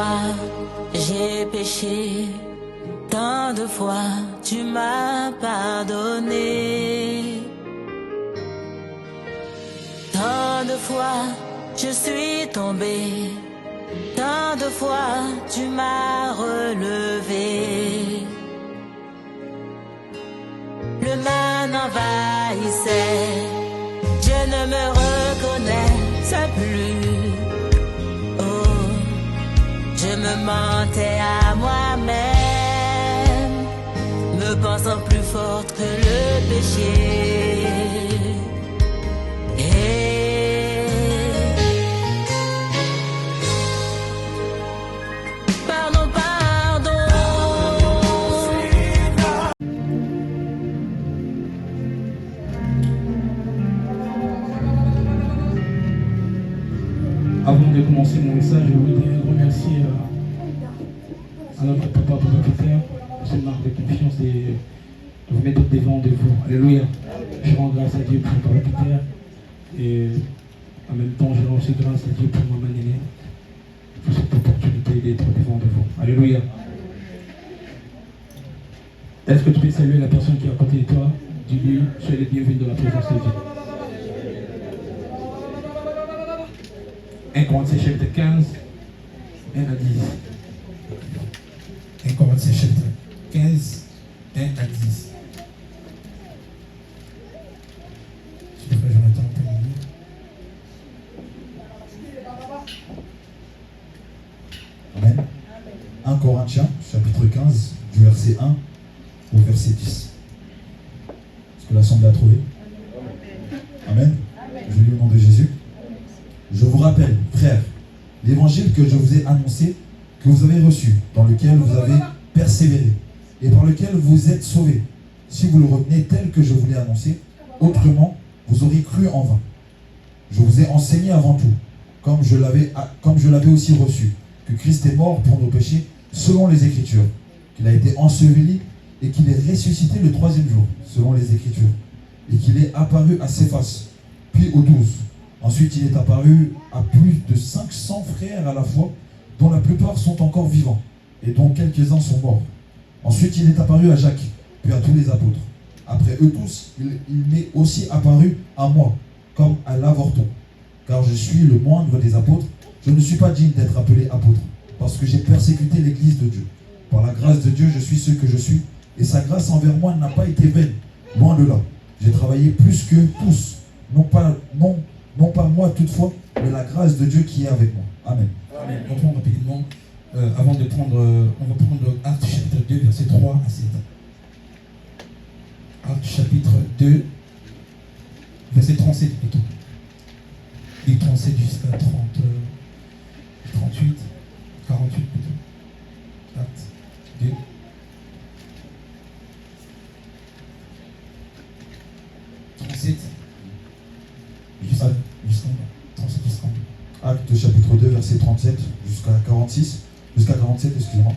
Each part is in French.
fois j'ai péché, tant de fois tu m'as pardonné. Tant de fois je suis tombé, tant de fois tu m'as relevé. Le mal m'envahissait, je ne me reconnaissais plus. Oh, je me mentais à moi-même, me pensant plus forte que le péché. Pardon, pardon. Avant de commencer mon message, je voudrais remercier à notre papa Peter pour cette marque de confiance et de vous mettre devant de vous. Alléluia. Je rends grâce à Dieu pour papa Peter et en même temps je rends aussi grâce à Dieu pour maman Néné pour cette opportunité d'être devant de vous. Alléluia. Est-ce que tu peux saluer la personne qui est à côté de toi? Dis-lui, soyez les bienvenus dans la présence de Dieu. 1 Corinthiens chapitre 15, 1 à 10. 1 Corinthiens chapitre 15, 1 à 10. S'il vous plaît, Jonathan, on peut lire. Amen. 1 Corinthiens chapitre 15, du verset 1 au verset 10. Est-ce que l'Assemblée a trouvé? Amen. Je lis au nom de Jésus. Je vous rappelle, frères, l'évangile que je vous ai annoncé, que vous avez reçu, dans lequel vous avez persévéré, et par lequel vous êtes sauvés, si vous le retenez tel que je vous l'ai annoncé, autrement, vous auriez cru en vain. Je vous ai enseigné avant tout, comme je l'avais aussi reçu, que Christ est mort pour nos péchés, selon les Écritures, qu'il a été enseveli et qu'il est ressuscité le troisième jour, selon les Écritures, et qu'il est apparu à Céphas, puis aux 12. Ensuite, il est apparu à plus de 500 frères à la fois, dont la plupart sont encore vivants, et dont quelques-uns sont morts. Ensuite, il est apparu à Jacques, puis à tous les apôtres. Après eux tous, il m'est aussi apparu à moi, comme à l'avorton. Car je suis le moindre des apôtres, je ne suis pas digne d'être appelé apôtre, parce que j'ai persécuté l'église de Dieu. Par la grâce de Dieu, je suis ce que je suis, et sa grâce envers moi n'a pas été vaine, loin de là. J'ai travaillé plus que tous, non pas moi toutefois, mais la grâce de Dieu qui est avec moi. Amen. Amen. On prend rapidement, avant de prendre, on va prendre Actes chapitre 2, verset 3 à 7. Actes chapitre 2, verset 37 plutôt. Et 37 jusqu'à 38, 48 plutôt. Actes 2. Actes chapitre 2, verset 37 jusqu'à 47, excusez-moi.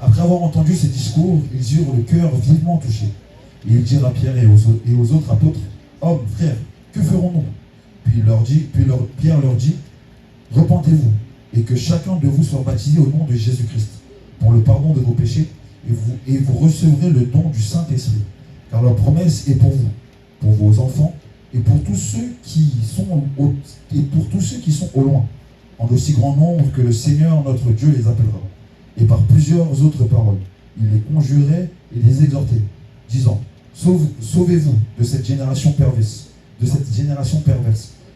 Après avoir entendu ces discours, ils eurent le cœur vivement touché. Et ils dirent à Pierre et aux autres apôtres, hommes, frères, que ferons-nous? Pierre leur dit, repentez-vous, et que chacun de vous soit baptisé au nom de Jésus-Christ, pour le pardon de vos péchés, et vous recevrez le don du Saint-Esprit. Car leur promesse est pour vous, pour vos enfants, et pour tous ceux qui sont au loin, en aussi grand nombre que le Seigneur notre Dieu les appellera. Et par plusieurs autres paroles, il les conjurait et les exhortait, disant, sauvez-vous de cette génération perverse.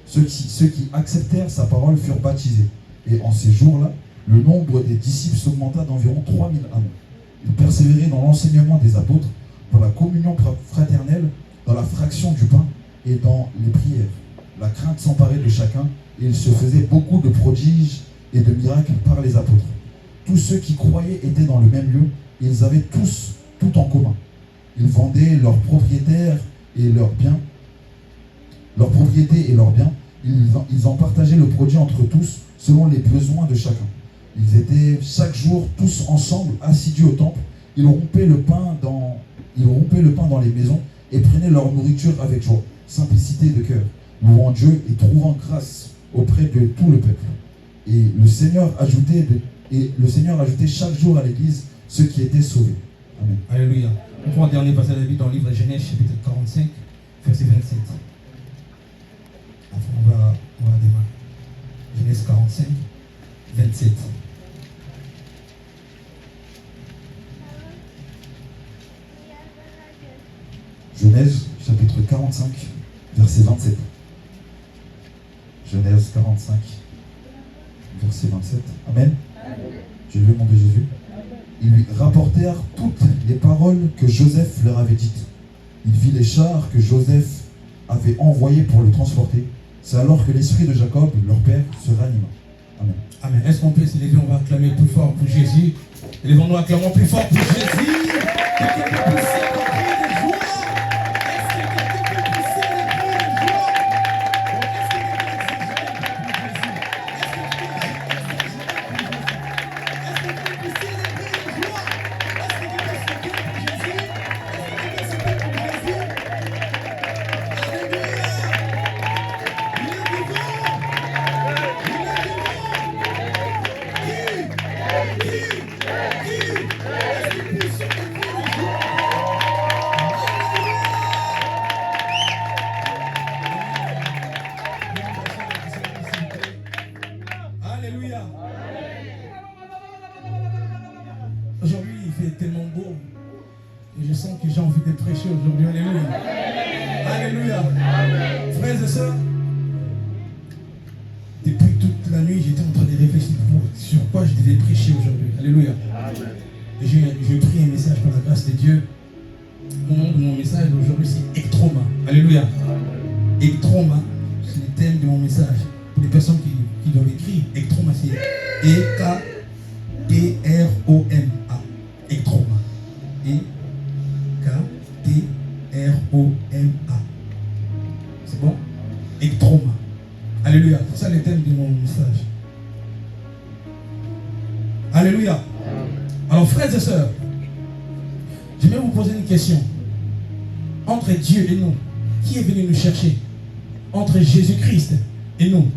Ceux qui acceptèrent sa parole furent baptisés. Et en ces jours-là, le nombre des disciples s'augmenta d'environ 3000 âmes. Ils persévéraient dans l'enseignement des apôtres, dans la communion fraternelle, dans la fraction du pain et dans les prières. La crainte s'emparait de chacun, et il se faisait beaucoup de prodiges et de miracles par les apôtres. Tous ceux qui croyaient étaient dans le même lieu, et ils avaient tous tout en commun. Ils vendaient leurs propriétés et leurs biens. Ils en partageaient le produit entre tous, selon les besoins de chacun. Ils étaient chaque jour tous ensemble, assidus au temple. Ils rompaient le pain dans les maisons et prenaient leur nourriture avec joie, simplicité de cœur, louant Dieu et trouvant grâce auprès de tout le peuple. Et le Seigneur ajoutait chaque jour à l'église ceux qui étaient sauvés. Amen. Alléluia. On prend un dernier passage de la Bible dans le livre de Genèse, chapitre 45, verset 27. Après, on va démarrer. Genèse 45, 27. Genèse, chapitre 45, verset 27. Genèse 45, verset 27. Amen. Je vais mon de Jésus. Ils lui rapportèrent toutes les paroles que Joseph leur avait dites. Il vit les chars que Joseph avait envoyés pour le transporter. C'est alors que l'esprit de Jacob, leur père, se ranima. Amen. Amen. Est-ce qu'on peut se lever? On va acclamer plus fort pour Jésus. Élevons-nous, acclamons plus fort pour Jésus. Quelqu'un peut pousser le cri de joie. Est-ce que quelqu'un peut pousser le cri de joie? Est-ce que quelqu'un est Alléluia. Aujourd'hui, il fait tellement beau. Et je sens que j'ai envie de prêcher aujourd'hui. Alléluia. Alléluia. Frères et sœurs, depuis toute la nuit, j'étais en train de réfléchir sur quoi je devais prêcher aujourd'hui. Alléluia. Et j'ai pris un message par la grâce de Dieu. Le nom de mon message d'aujourd'hui, c'est Ectroma. Alléluia. Ectroma, c'est le thème de mon message. Pour les personnes qui l'ont écrit, Ectroma, c'est E-K-T-R-O-M-A. Ectroma. E-K-T-R-O-M-A. C'est bon? Ectroma. Alléluia. C'est ça le thème de mon message. Alléluia. Alors, frères et sœurs, j'aimerais vous poser une question. Entre Dieu et nous, qui est venu nous chercher? Entre Jésus-Christ et nous,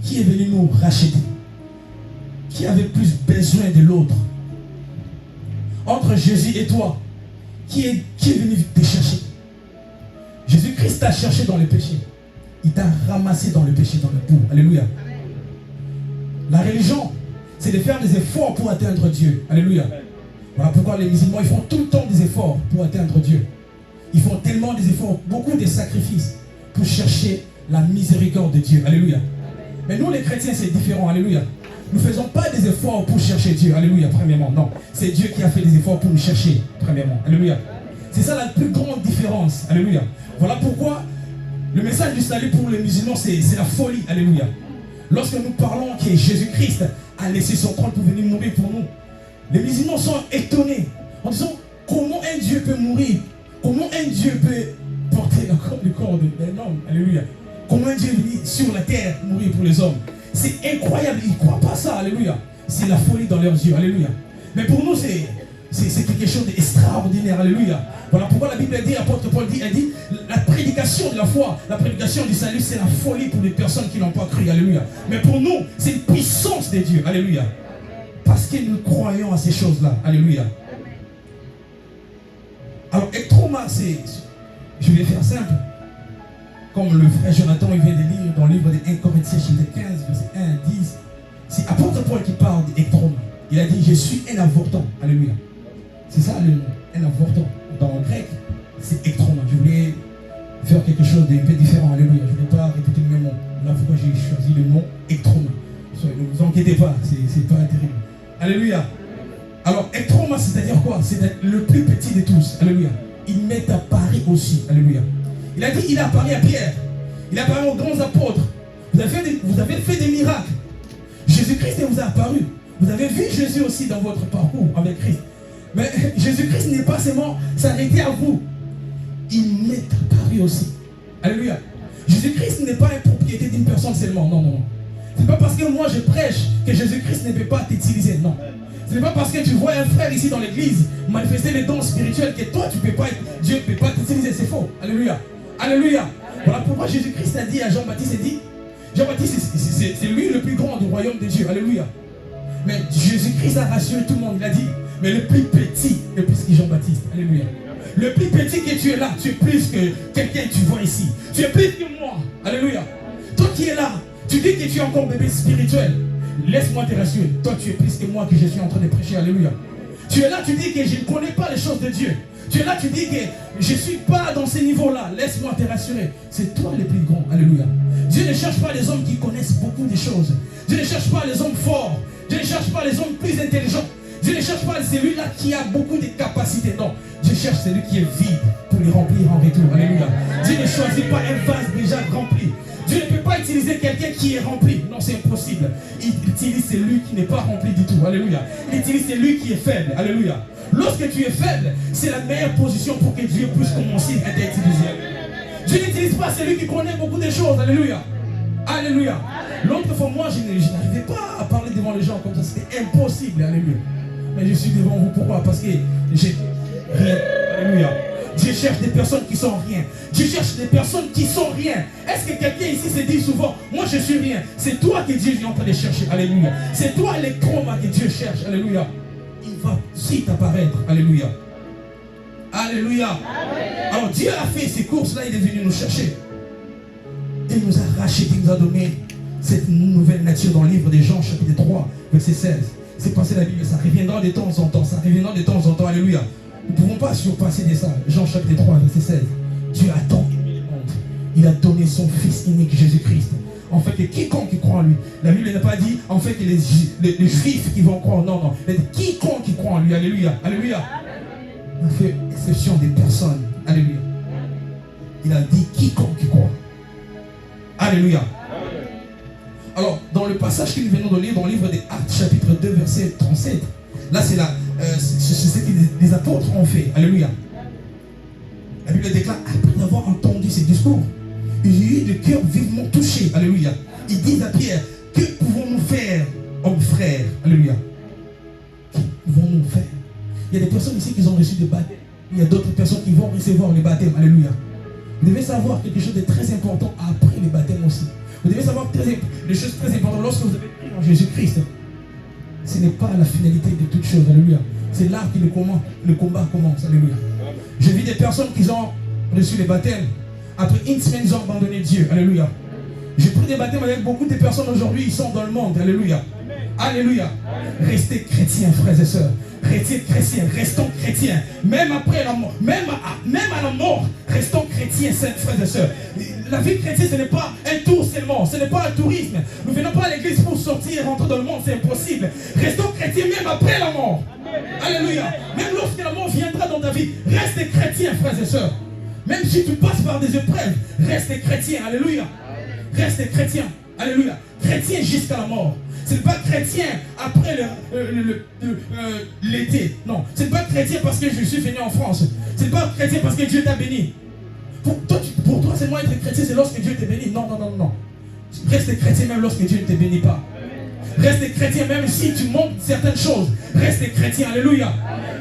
qui est venu nous racheter? Qui avait plus besoin de l'autre? Entre Jésus et toi, qui est venu te chercher? Jésus-Christ t'a cherché dans le péché. Il t'a ramassé dans le péché, dans le boue. Alléluia. La religion, c'est de faire des efforts pour atteindre Dieu. Alléluia. Voilà pourquoi les musulmans, ils font tout le temps des efforts pour atteindre Dieu. Ils font tellement des efforts, beaucoup de sacrifices pour chercher la miséricorde de Dieu. Alléluia. Mais nous, les chrétiens, c'est différent. Alléluia. Nous ne faisons pas des efforts pour chercher Dieu. Alléluia. Premièrement, non. C'est Dieu qui a fait des efforts pour nous chercher. Premièrement. Alléluia. C'est ça la plus grande différence. Alléluia. Voilà pourquoi le message du salut pour les musulmans, c'est la folie. Alléluia. Lorsque nous parlons que Jésus-Christ a laissé son trône pour venir mourir pour nous, les musulmans sont étonnés en disant comment un Dieu peut mourir, comment un Dieu peut porter le corps d'un homme. Alléluia. Comment un Dieu est venu sur la terre mourir pour les hommes. C'est incroyable, ils ne croient pas ça. Alléluia. C'est la folie dans leurs yeux. Alléluia. Mais pour nous, c'est quelque chose d'extraordinaire. Alléluia. Voilà pourquoi la Bible dit, l'apôtre Paul dit, elle dit, la prédication de la foi, la prédication du salut, c'est la folie pour les personnes qui n'ont pas cru. Alléluia. Mais pour nous, c'est une puissance de Dieu. Alléluia. Parce que nous croyons à ces choses-là. Alléluia. Alors, Ectroma, je vais faire simple. Comme le frère Jonathan, il vient de lire dans le livre de 1 Corinthiens, chapitre 15, verset 1 à 10. C'est apôtre Paul qui parle d'Ectroma. Il a dit, je suis un avorton. Alléluia. C'est ça, un avorton. Dans le grec, c'est Ectroma. Je voulais faire quelque chose d'un peu différent. Alléluia. Je ne voulais pas répéter le même mot. Là, pourquoi j'ai choisi le mot Ectroma. Ne vous inquiétez pas, c'est pas terrible. Alléluia. Alors, Ectroma, c'est-à-dire quoi? C'est le plus petit de tous. Alléluia. Il m'est apparu aussi. Alléluia. Il a dit, il a apparu à Pierre. Il a apparu aux grands apôtres. Vous avez fait des miracles. Jésus-Christ vous a apparu. Vous avez vu Jésus aussi dans votre parcours avec Christ. Mais Jésus-Christ n'est pas seulement s'arrêter à vous. Il m'est apparu aussi. Alléluia. Jésus-Christ n'est pas une propriété d'une personne seulement. Non, non, non. Ce n'est pas parce que moi je prêche que Jésus-Christ ne peut pas t'utiliser. Non. Ce n'est pas parce que tu vois un frère ici dans l'église manifester les dons spirituels que toi tu peux pas, Dieu ne peut pas t'utiliser. C'est faux. Alléluia. Alléluia. Voilà pourquoi Jésus-Christ a dit à Jean-Baptiste, il dit, Jean-Baptiste, c'est lui le plus grand du royaume de Dieu. Alléluia. Mais Jésus-Christ a rassuré tout le monde. Il a dit, mais le plus petit est plus que Jean-Baptiste. Alléluia. Le plus petit que tu es là, tu es plus que quelqu'un que tu vois ici. Tu es plus que moi. Alléluia. Toi qui es là, tu dis que tu es encore bébé spirituel. Laisse-moi te rassurer. Toi, tu es plus que moi que je suis en train de prêcher. Alléluia. Tu es là, tu dis que je ne connais pas les choses de Dieu. Tu es là, tu dis que je ne suis pas dans ces niveaux-là. Laisse-moi te rassurer. C'est toi le plus grand. Alléluia. Dieu ne cherche pas les hommes qui connaissent beaucoup de choses. Dieu ne cherche pas les hommes forts. Dieu ne cherche pas les hommes plus intelligents. Dieu ne cherche pas celui-là qui a beaucoup de capacités. Non. Dieu cherche celui qui est vide pour les remplir en retour. Alléluia. Dieu ne choisit pas un vase déjà rempli. Dieu ne peut pas utiliser quelqu'un qui est rempli. Non, c'est impossible. Il utilise celui qui n'est pas rempli du tout. Alléluia. Il utilise celui qui est faible. Alléluia. Lorsque tu es faible, c'est la meilleure position pour que Dieu puisse commencer à t'utiliser. Dieu n'utilise pas celui qui connaît beaucoup de choses. Alléluia. Alléluia. L'autre fois, moi, je n'arrivais pas à parler devant les gens comme ça. C'était impossible. Alléluia. Mais je suis devant vous. Pourquoi? Parce que j'ai rien. Alléluia. Dieu cherche des personnes qui sont rien. Dieu cherche des personnes qui sont rien. Est-ce que quelqu'un ici se dit souvent, moi je suis rien? C'est toi que Dieu est en train de chercher. Alléluia. C'est toi les chromas que Dieu cherche. Alléluia. Il va vite apparaître. Alléluia. Alléluia. Alors Dieu a fait ces courses-là, il est venu nous chercher. Et il nous a racheté, il nous a donné cette nouvelle nature dans le livre de Jean, chapitre 3, verset 16. C'est passé la Bible, ça reviendra de temps en temps, ça reviendra de temps en temps. Alléluia. Nous ne pouvons pas surpasser de ça. Jean chapitre 3, verset 16. Dieu a tant aimé le monde. Il a donné son Fils unique, Jésus-Christ. En fait, que quiconque croit en lui. La Bible n'a pas dit, en fait, que les Juifs qui vont croire. Non, non. Elle dit, quiconque croit en lui. Alléluia. Alléluia. Il a fait exception des personnes. Alléluia. Il a dit, quiconque croit. Alléluia. Alors, dans le passage que nous venons de lire, dans le livre des Actes, chapitre 2, verset 37, là, c'est ce que les apôtres ont fait. Alléluia. La Bible déclare, après avoir entendu ces discours, ils eurent le cœur vivement touché. Alléluia. Ils disent à Pierre, que pouvons-nous faire, hommes frères? Alléluia. Que pouvons-nous faire? Il y a des personnes ici qui ont reçu des baptêmes. Il y a d'autres personnes qui vont recevoir les baptêmes. Alléluia. Vous devez savoir quelque chose de très important après les baptêmes aussi. Vous devez savoir des choses très importantes lorsque vous avez cru en Jésus-Christ. Ce n'est pas la finalité de toute chose. Alléluia. C'est là que le combat commence. Alléluia. Je vis des personnes qui ont reçu les baptêmes. Après une semaine, ils ont abandonné Dieu. Alléluia. J'ai pris des baptêmes avec beaucoup de personnes aujourd'hui. Ils sont dans le monde. Alléluia. Alléluia. Restez chrétiens, frères et sœurs. Restez chrétiens. Restons chrétiens. Même après la mort. Même à la mort. Restons chrétiens, frères et sœurs. La vie chrétienne, ce n'est pas un tour seulement. Ce n'est pas un tourisme. Nous ne venons pas à l'église pour sortir et rentrer dans le monde. C'est impossible. Restons chrétiens même après la mort. Alléluia. Même lorsque la mort viendra dans ta vie, reste chrétien, frères et sœurs. Même si tu passes par des épreuves, reste chrétien. Alléluia. Reste chrétien. Alléluia. Chrétien jusqu'à la mort. Ce n'est pas chrétien après l'été. Non. Ce n'est pas chrétien parce que je suis venu en France. Ce n'est pas chrétien parce que Dieu t'a béni. Pour toi, c'est moi être chrétien, c'est lorsque Dieu t'a béni. Non, non, non, non. Reste chrétien même lorsque Dieu ne te bénit pas. Reste chrétien même si tu manques certaines choses. Reste chrétien, alléluia.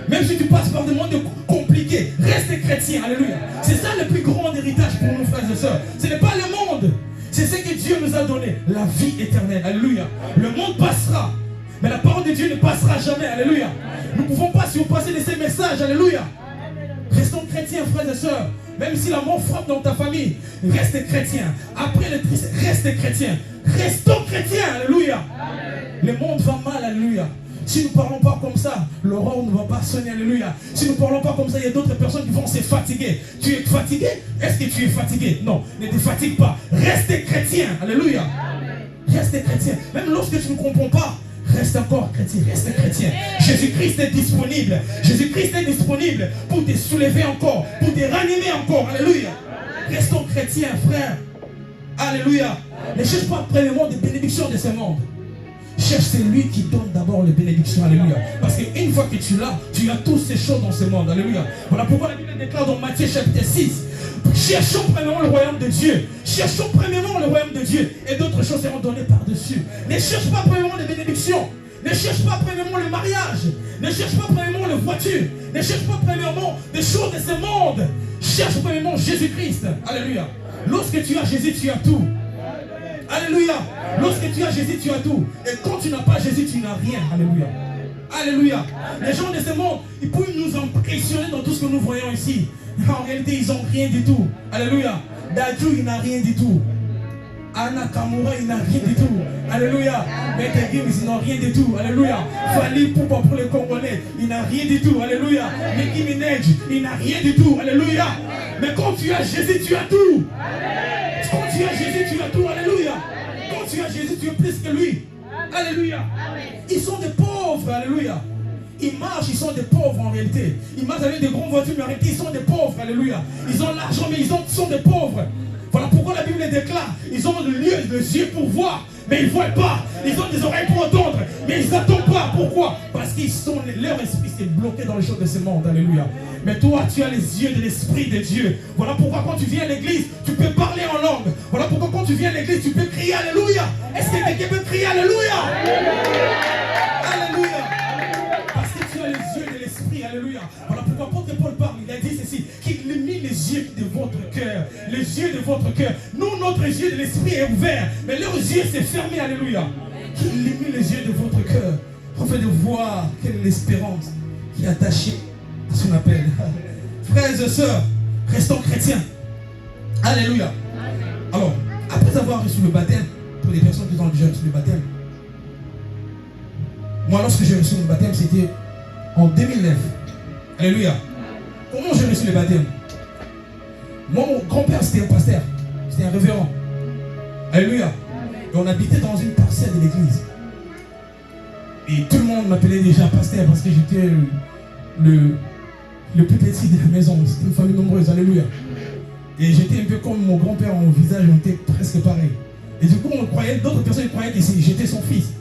Même si tu passes par des mondes compliqués, reste chrétien, alléluia. C'est ça le plus grand héritage pour nous, frères et sœurs. Ce n'est pas le monde. C'est ce que Dieu nous a donné, la vie éternelle, alléluia. Le monde passera, mais la parole de Dieu ne passera jamais, alléluia. Nous ne pouvons pas surpasser de ces messages, alléluia. Restons chrétiens, frères et sœurs. Même si la mort frappe dans ta famille, reste chrétien. Après le triste, reste chrétien. Restons chrétiens, alléluia. Le monde va mal, alléluia. Si nous ne parlons pas comme ça, l'aurore ne va pas sonner, alléluia. Si nous ne parlons pas comme ça, il y a d'autres personnes qui vont se fatiguer. Tu es fatigué? Est-ce que tu es fatigué? Non, ne te fatigue pas. Reste chrétien, alléluia. Reste chrétien. Même lorsque tu ne comprends pas, reste encore chrétien, reste chrétien. Jésus-Christ est disponible. Jésus-Christ est disponible pour te soulever encore, pour te ranimer encore, alléluia. Restons chrétiens, frère. Alléluia. Ne cherche pas premièrement des bénédictions de ce monde. Cherche celui qui donne d'abord les bénédictions, alléluia. Parce qu'une fois que tu l'as, tu as toutes ces choses dans ce monde, alléluia. Voilà pourquoi la Bible déclare dans Matthieu chapitre 6, cherchons premièrement le royaume de Dieu. Cherchons premièrement le royaume de Dieu. Et d'autres choses seront données par-dessus. Ne cherche pas premièrement les bénédictions. Ne cherche pas premièrement le mariage. Ne cherche pas premièrement les voitures. Ne cherche pas premièrement des choses de ce monde. Cherche premièrement Jésus-Christ, alléluia. Lorsque tu as Jésus, tu as tout. Alléluia. Lorsque tu as Jésus, tu as tout. Et quand tu n'as pas Jésus, tu n'as rien. Alléluia. Alléluia. Les gens de ce monde, ils peuvent nous impressionner dans tout ce que nous voyons ici. En réalité, ils n'ont rien du tout. Alléluia. Dadju, il n'a rien du tout. Anna Kamura, il n'a rien du tout. Alléluia. Maître Gims, ils n'ont rien du tout. Alléluia. Fali Poupa pour les Congolais, il n'a rien du tout. Alléluia. Nicki Minaj, il n'a rien du tout. Alléluia. Mais quand tu as Jésus, tu as tout. Quand tu as Jésus, tu as tout. Alléluia. Quand tu as Jésus, tu es plus que lui. Alléluia. Ils sont des pauvres. Alléluia. Ils marchent, ils sont des pauvres en réalité. Ils marchent avec des grandes voitures, mais en réalité, ils sont des pauvres. Alléluia. Ils ont l'argent, mais ils sont des pauvres. Voilà pourquoi la Bible déclare, ils ont les yeux pour voir, mais ils ne voient pas. Ils ont des oreilles pour entendre, mais ils n'entendent pas. Pourquoi? Parce qu'ils sont, leur esprit s'est bloqué dans les choses de ce monde. Alléluia. Mais toi, tu as les yeux de l'esprit de Dieu. Voilà pourquoi quand tu viens à l'église, tu peux parler en langue. Voilà pourquoi quand tu viens à l'église, tu peux crier Alléluia. Est-ce que quelqu'un peut crier Alléluia? Alléluia. Parce que tu as les yeux de l'esprit. Alléluia. Voilà pourquoi l'apôtre Paul parle, il a dit ceci, qu'il illumine les yeux de votre cœur. Les yeux de votre cœur. Nous, notre yeux de l'esprit est ouvert, mais leurs yeux s'est fermé. Alléluia. Qu'il illumine les yeux de votre cœur, afin de voir quelle est l'espérance qui est attachée à son appel. Frères et sœurs, restons chrétiens. Alléluia. Alors, après avoir reçu le baptême, pour les personnes qui ont déjà reçu le baptême, moi, lorsque j'ai reçu le baptême, c'était en 2009. Alléluia. Comment j'ai reçu le baptême? Moi, mon grand-père, c'était un pasteur. C'était un révérend. Alléluia. Et on habitait dans une parcelle de l'église. Et tout le monde m'appelait déjà pasteur parce que j'étais le plus petit de la maison. C'était une famille nombreuse. Alléluia. Et j'étais un peu comme mon grand-père, mon visage, on était presque pareil. Et du coup, on croyait, d'autres personnes croyaient que j'étais son fils.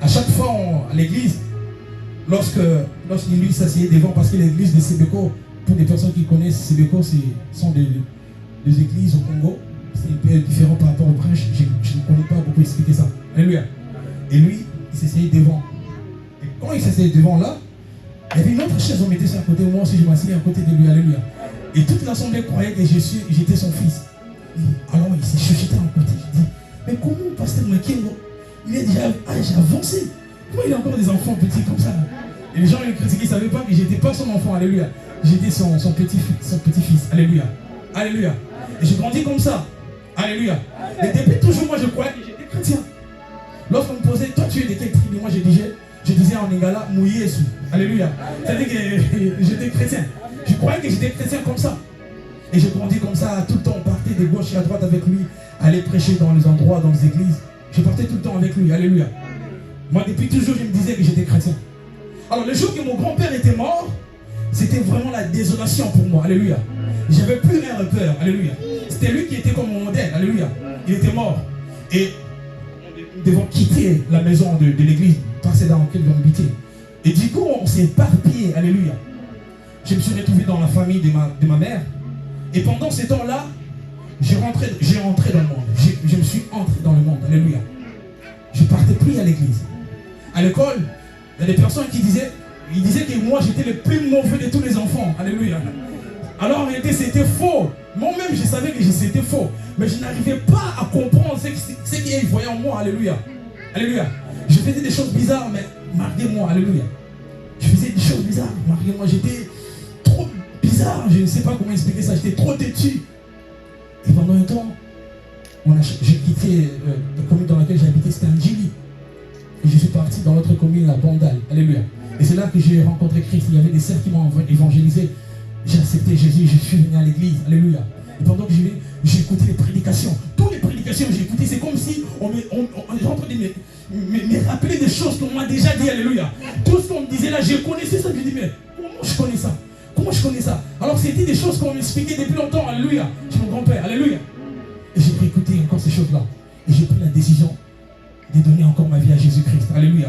À chaque fois à l'église, lorsque lui s'asseyait devant, parce que l'église de Sébeko, pour les personnes qui connaissent Sébeko, sont des églises au Congo. C'est un peu différent par rapport au prêche. Je ne connais pas beaucoup expliquer ça. Alléluia. Et lui, il s'asseyait devant. Et quand il s'asseyait devant là, il y avait une autre chaise, on mettait ça à côté. Moi aussi, je m'asseyais à côté de lui. Alléluia. Et toute l'assemblée croyait que j'étais son fils. Et alors il s'est chuchoté à côté. Je dis, mais comment pasteur Makengo, il est déjà âge avancé? Pourquoi il a encore des enfants petits comme ça? Et les gens le critiquaient, ils ne savaient pas que j'étais pas son enfant. Alléluia. J'étais son petit-fils. Alléluia. Alléluia. Et j'ai grandi comme ça. Alléluia. Et depuis toujours, moi je croyais que j'étais chrétien. Lorsqu'on me posait, toi tu es de quelle tribu? Moi je disais en Lingala, Mouyesu. Alléluia. C'est-à-dire que j'étais chrétien. Je croyais que j'étais chrétien comme ça. Et j'ai grandi comme ça, tout le temps. On partait de gauche et à droite avec lui, aller prêcher dans les endroits, dans les églises. Je partais tout le temps avec lui. Alléluia. Moi, depuis toujours, je me disais que j'étais chrétien. Alors, le jour que mon grand-père était mort, c'était vraiment la désolation pour moi. Alléluia. J'avais plus rien repère. Alléluia. C'était lui qui était comme mon modèle. Alléluia. Il était mort. Et nous devons quitter la maison de l'église, passer dans laquelle nous habiter. Et du coup, on s'est éparpillé. Alléluia. Je me suis retrouvé dans la famille de ma mère. Et pendant ces temps-là, j'ai rentré dans le monde. Je me suis entré dans le monde. Alléluia. Je ne partais plus à l'église. À l'école, il y a des personnes qui disaient que moi j'étais le plus mauvais de tous les enfants. Alléluia. Alors en réalité c'était faux. Moi-même je savais que c'était faux. Mais je n'arrivais pas à comprendre ce qu'ils voyaient en moi. Alléluia. Alléluia. Je faisais des choses bizarres, mais marquez-moi. Alléluia. Je faisais des choses bizarres, marquez-moi. J'étais trop bizarre. Je ne sais pas comment expliquer ça. J'étais trop têtu. Et pendant un temps, j'ai quitté la commune dans laquelle j'habitais, c'était un Djili. Et je suis parti dans l'autre commune, à Bandal. Alléluia. Et c'est là que j'ai rencontré Christ. Il y avait des sœurs qui m'ont évangélisé. J'ai accepté Jésus, je suis venu à l'église. Alléluia. Et pendant que j'ai écouté les prédications, toutes les prédications que j'ai écoutées, c'est comme si on est en train de me rappeler des choses qu'on m'a déjà dit. Alléluia. Tout ce qu'on me disait là, je connaissais ça. Je me dis, mais comment je connais ça? Comment je connais ça? Alors c'était des choses qu'on m'expliquait depuis longtemps. Alléluia. Chez mon grand-père. Alléluia. Et j'ai pu écouter encore ces choses-là. Et j'ai pris la décision de donner encore ma vie à Jésus-Christ. Alléluia.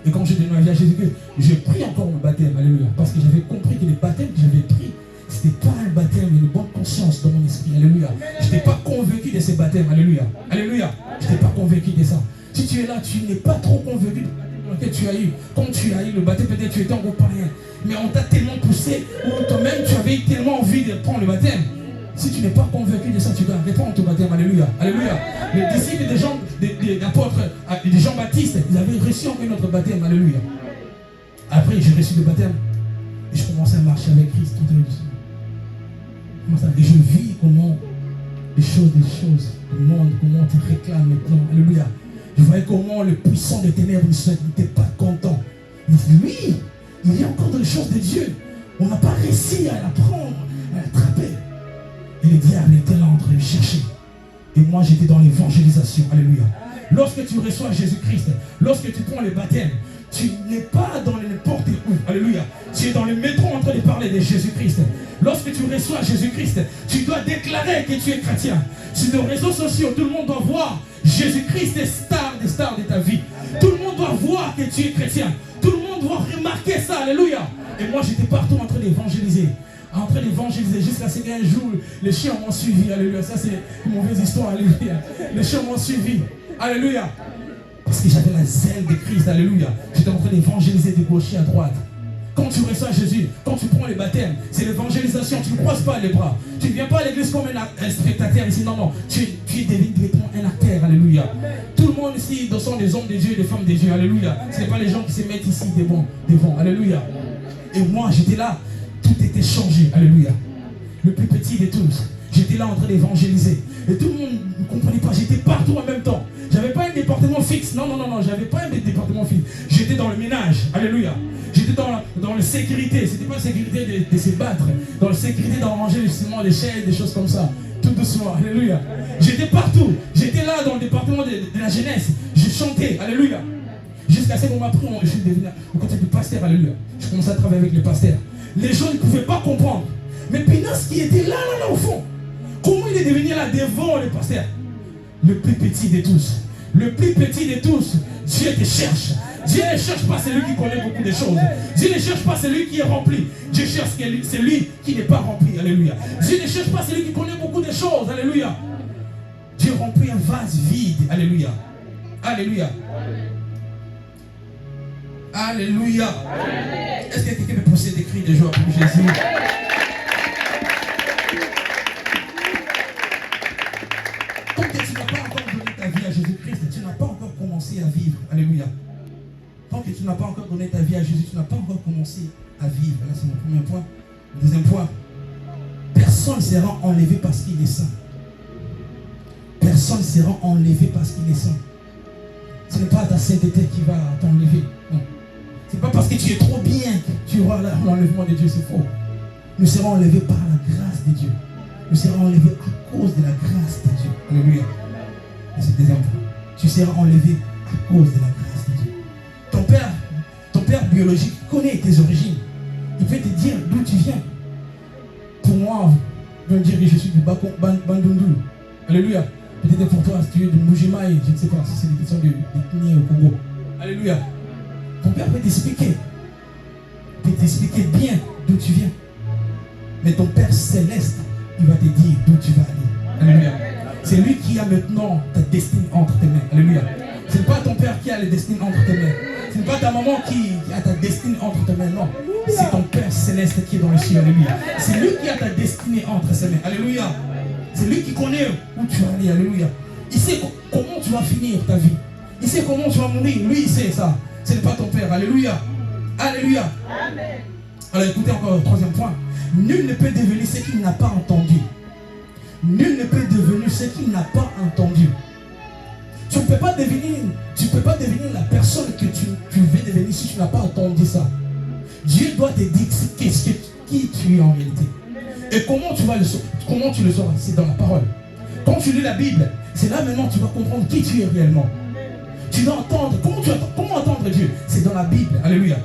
Et quand j'ai donné ma vie à Jésus-Christ, j'ai pris encore le baptême. Alléluia. Parce que j'avais compris que le baptême que j'avais pris, c'était pas un baptême, mais une bonne conscience dans mon esprit. Alléluia. Je n'étais pas convaincu de ces baptêmes. Alléluia. Alléluia. Je n'étais pas convaincu de ça. Si tu es là, tu n'es pas trop convaincu du baptême que tu as eu. Quand tu as eu le baptême, peut-être tu étais encore pas rien. Mais on t'a tellement poussé, ou toi-même tu avais tellement envie de prendre le baptême. Si tu n'es pas convaincu de ça, tu dois répondre au baptême. Alléluia. Alléluia. Les disciples des apôtres, de Jean-Baptiste, ils avaient reçu encore notre baptême. Alléluia. Après, j'ai reçu le baptême. Et je commençais à marcher avec Christ tout doucement. Et je vis comment les choses, le monde, comment on te réclame maintenant. Alléluia. Je voyais comment le puissant des ténèbres n'était pas content. Il dit, lui, il y a encore des choses de Dieu. On n'a pas réussi à l'apprendre, à l'attraper. Et le diable était là en train de chercher. Et moi, j'étais dans l'évangélisation. Alléluia. Lorsque tu reçois Jésus-Christ, lorsque tu prends le baptême, tu n'es pas dans n'importe où. Alléluia. Tu es dans le métro en train de parler de Jésus-Christ. Lorsque tu reçois Jésus-Christ, tu dois déclarer que tu es chrétien. Sur les réseaux sociaux, tout le monde doit voir Jésus-Christ est star des stars de ta vie. Tout le monde doit voir que tu es chrétien. Tout le monde doit remarquer ça. Alléluia. Et moi, j'étais partout en train d'évangéliser. En train d'évangéliser jusqu'à ce qu'un jour, les chiens m'ont suivi. Alléluia. Ça, c'est une mauvaise histoire. Alléluia. Les chiens m'ont suivi. Alléluia. Parce que j'avais la zèle de Christ. Alléluia. J'étais en train d'évangéliser de gauche à droite. Quand tu reçois Jésus, quand tu prends les baptêmes, c'est l'évangélisation. Tu ne croises pas les bras. Tu ne viens pas à l'église comme un spectateur ici. Non, non. Tu es directement un acteur. Alléluia. Tout le monde ici sont des hommes de Dieu et des femmes de Dieu. Alléluia. Ce n'est pas les gens qui se mettent ici devant. Alléluia. Et moi, j'étais là. Tout était changé. Alléluia. Le plus petit de tous. J'étais là en train d'évangéliser. Et tout le monde ne comprenait pas. J'étais partout en même temps. J'avais pas un département fixe. Non. J'avais pas un département fixe. J'étais dans le ménage. Alléluia. J'étais dans la sécurité. C'était pas la sécurité de se battre. Dans la sécurité d'en ranger justement des chaînes, des choses comme ça. Tout doucement. Alléluia. J'étais partout. J'étais là dans le département de la jeunesse. Je chantais. Alléluia. Jusqu'à ce qu'on m'a pris, je suis devenu au côté du pasteur. Alléluia. Je commençais à travailler avec les pasteurs. Les gens ne pouvaient pas comprendre. Mais Pinas qui était là au fond. Comment il est devenu là devant les pasteurs? Le plus petit de tous. Le plus petit de tous. Dieu te cherche. Dieu ne cherche pas celui qui connaît beaucoup de choses. Dieu ne cherche pas celui qui est rempli. Dieu cherche celui qui n'est pas rempli. Alléluia. Dieu ne cherche pas celui qui connaît beaucoup de choses. Alléluia. Dieu remplit un vase vide. Alléluia. Alléluia. Alléluia. Est-ce que quelqu'un peut pousser des cris de joie pour Jésus? Tant que tu n'as pas encore donné ta vie à Jésus-Christ, tu n'as pas encore commencé à vivre. Alléluia. Tant que tu n'as pas encore donné ta vie à Jésus, tu n'as pas encore commencé à vivre. Là, c'est mon premier point. Deuxième point. Personne ne sera enlevé parce qu'il est saint. Personne ne sera enlevé parce qu'il est saint. Ce n'est pas ta sainteté qui va t'enlever. Non. Ce n'est pas parce que tu es trop bien que tu auras l'enlèvement de Dieu. C'est faux. Nous serons enlevés par la grâce de Dieu. Nous serons enlevés à cause de la grâce de Dieu. Alléluia. C'est le deuxième point. Tu seras enlevé à cause de la grâce de Dieu. Ton père biologique connaît tes origines. Il peut te dire d'où tu viens. Pour moi, je veux dire que je suis de Bandundu. Alléluia. Peut-être pour toi, si tu es de Mujimaï, je ne sais pas si c'est des questions d'ethnie au Congo. Alléluia. Ton père peut t'expliquer. Il peut t'expliquer bien d'où tu viens. Mais ton Père céleste, il va te dire d'où tu vas aller. Alléluia. C'est lui qui a maintenant ta destinée entre tes mains. Alléluia. Ce n'est pas ton père qui a la destinée entre tes mains. Ce n'est pas ta maman qui a ta destinée entre tes mains. Non. C'est ton Père céleste qui est dans le ciel. Alléluia. C'est lui qui a ta destinée entre ses mains. Alléluia. C'est lui qui connaît où tu vas aller. Alléluia. Il sait comment tu vas finir ta vie. Il sait comment tu vas mourir. Lui, il sait ça. Ce n'est pas ton Père. Alléluia. Alléluia. Amen. Alors écoutez encore le troisième point. Nul ne peut devenir ce qu'il n'a pas entendu. Nul ne peut devenir ce qu'il n'a pas entendu. Tu ne peux pas devenir la personne que tu veux devenir si tu n'as pas entendu ça. Dieu doit te dire qui tu es en réalité. Et comment tu le sauras? C'est dans la parole. Quand tu lis la Bible, c'est là maintenant que tu vas comprendre qui tu es réellement. Tu dois entendre. Comment entendre Dieu? C'est dans la Bible. Alléluia.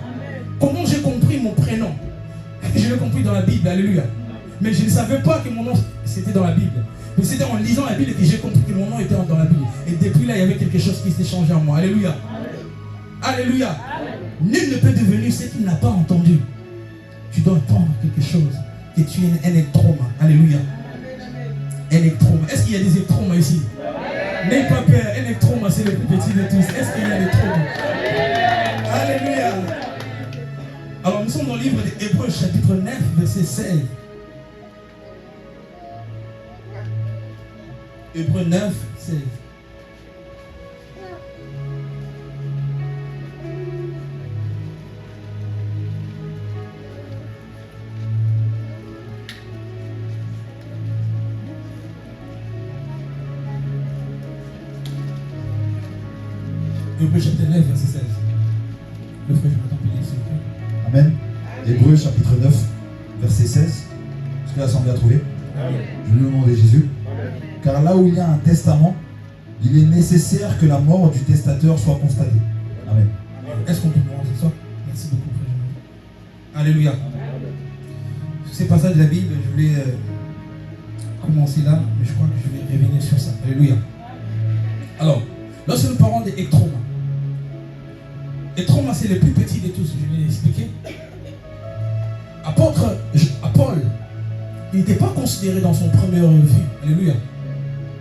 Comment j'ai compris mon prénom? Je l'ai compris dans la Bible. Alléluia. Mais je ne savais pas que mon nom c'était dans la Bible. Mais c'était en lisant la Bible que j'ai compris que mon nom était dans la Bible. Et depuis là, il y avait quelque chose qui s'est changé en moi. Alléluia. Alléluia. Nul ne peut devenir ce qu'il n'a pas entendu. Tu dois entendre quelque chose. Que tu es un électroma. Alléluia. Électroma. Est-ce qu'il y a des électromas ici? N'aie pas peur. Électroma, c'est le plus petit de tous. Est-ce qu'il y a des électromas? Alléluia. Alors nous sommes dans le livre d'Hébreux chapitre 9 verset 16. Hébreux 9, 16. Hébreux chapitre 9, verset 16. Le frère Jonathan Pellier, s'il vous plaît. Amen. Hébreux chapitre 9, verset 16. Est-ce que l'Assemblée a trouvé? Je le nom de Jésus. Car là où il y a un testament, il est nécessaire que la mort du testateur soit constatée. Amen. Est-ce qu'on peut prendre ce soir? Merci beaucoup, frère Jonathan. Alléluia. Sur ces passages de la Bible, je voulais commencer là, mais je crois que je vais revenir sur ça. Alléluia. Alors, lorsque nous parlons des ectromas, ectromas c'est le plus petit de tous, je vais l'expliquer. Apôtre Paul, il n'était pas considéré dans son première vie. Alléluia.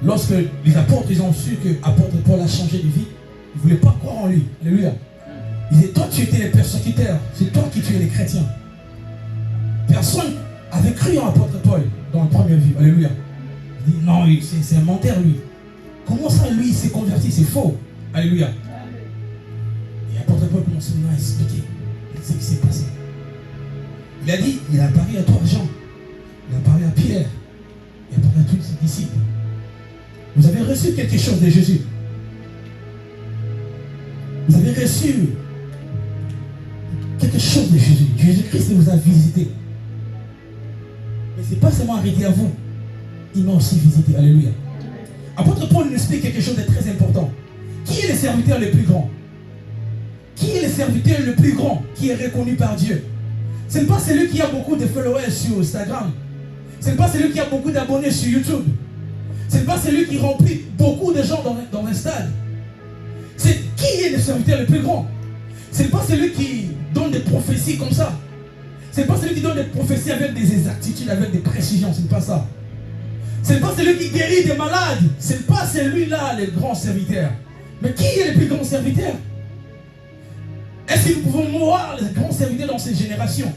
Lorsque les apôtres ils ont su que l'apôtre Paul a changé de vie, ils ne voulaient pas croire en lui. Alléluia. Ils disaient, toi tu étais les persécuteurs, c'est toi qui tuais les chrétiens. Personne avait cru en l'apôtre Paul dans la première vie. Alléluia. Il dit, non, c'est un menteur lui. Comment ça lui il s'est converti, c'est faux. Alléluia. Et l'apôtre Paul commence maintenant à expliquer ce qui s'est passé. Il a dit, il a parlé à toi Jean, il a parlé à Pierre, il a parlé à tous ses disciples. Vous avez reçu quelque chose de Jésus. Vous avez reçu quelque chose de Jésus. Jésus-Christ vous a visité. Mais ce n'est pas seulement arrêté à vous. Il m'a aussi visité. Alléluia. Apôtre Paul nous explique quelque chose de très important. Qui est le serviteur le plus grand? Qui est le serviteur le plus grand qui est reconnu par Dieu? Ce n'est pas celui qui a beaucoup de followers sur Instagram. Ce n'est pas celui qui a beaucoup d'abonnés sur YouTube. Ce n'est pas celui qui remplit beaucoup de gens dans un stade. C'est qui est le serviteur le plus grand? Ce n'est pas celui qui donne des prophéties comme ça. Ce n'est pas celui qui donne des prophéties avec des exactitudes, avec des précisions. Ce n'est pas ça. Ce n'est pas celui qui guérit des malades. Ce n'est pas celui-là le grand serviteur. Mais qui est le plus grand serviteur? Est-ce que nous pouvons voir les grands serviteurs dans cette génération?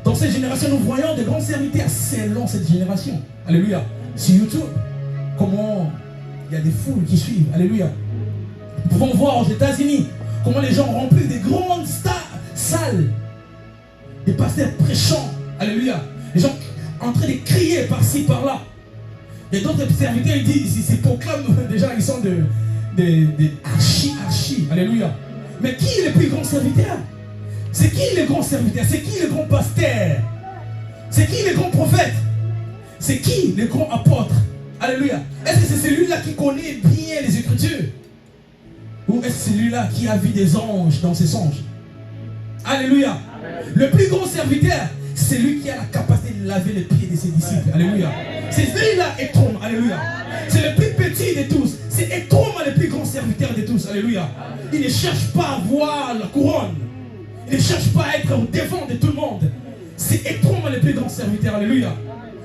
Dans cette génération, nous voyons des grands serviteurs selon cette génération. Alléluia. Sur YouTube, comment il y a des foules qui suivent. Alléluia. Nous pouvons voir aux États-Unis comment les gens remplissent des grandes salles. Des pasteurs prêchant. Alléluia. Les gens en train de crier par-ci, par-là. Et d'autres serviteurs, ils se proclament déjà, ils sont des archi. Alléluia. Mais qui est le plus grand serviteur? C'est qui le grand serviteur? C'est qui le grand pasteur? C'est qui le grand prophète? C'est qui le grand apôtre? Alléluia. Est-ce que c'est celui-là qui connaît bien les Écritures? Ou est-ce celui-là qui a vu des anges dans ses songes? Alléluia. Le plus grand serviteur, c'est lui qui a la capacité de laver les pieds de ses disciples. Alléluia. C'est celui-là, Ectroma. Alléluia. C'est le plus petit de tous. C'est Ectroma le plus grand serviteur de tous. Alléluia. Il ne cherche pas à avoir la couronne. Il ne cherche pas à être au devant de tout le monde. C'est Ectroma le plus grand serviteur. Alléluia.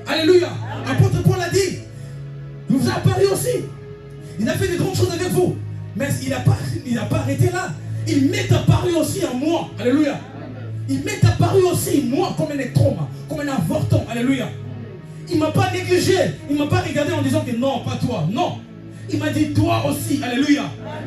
Alléluia. Apôtre Paul a dit, il vous a apparu aussi. Il a fait de grandes choses avec vous. Mais il n'a pas arrêté là. Il m'est apparu aussi en moi. Alléluia. Il m'est apparu aussi moi comme un Ectroma, comme un avorton. Alléluia. Il ne m'a pas négligé. Il ne m'a pas regardé en disant que non, pas toi. Non. Il m'a dit, toi aussi, alléluia.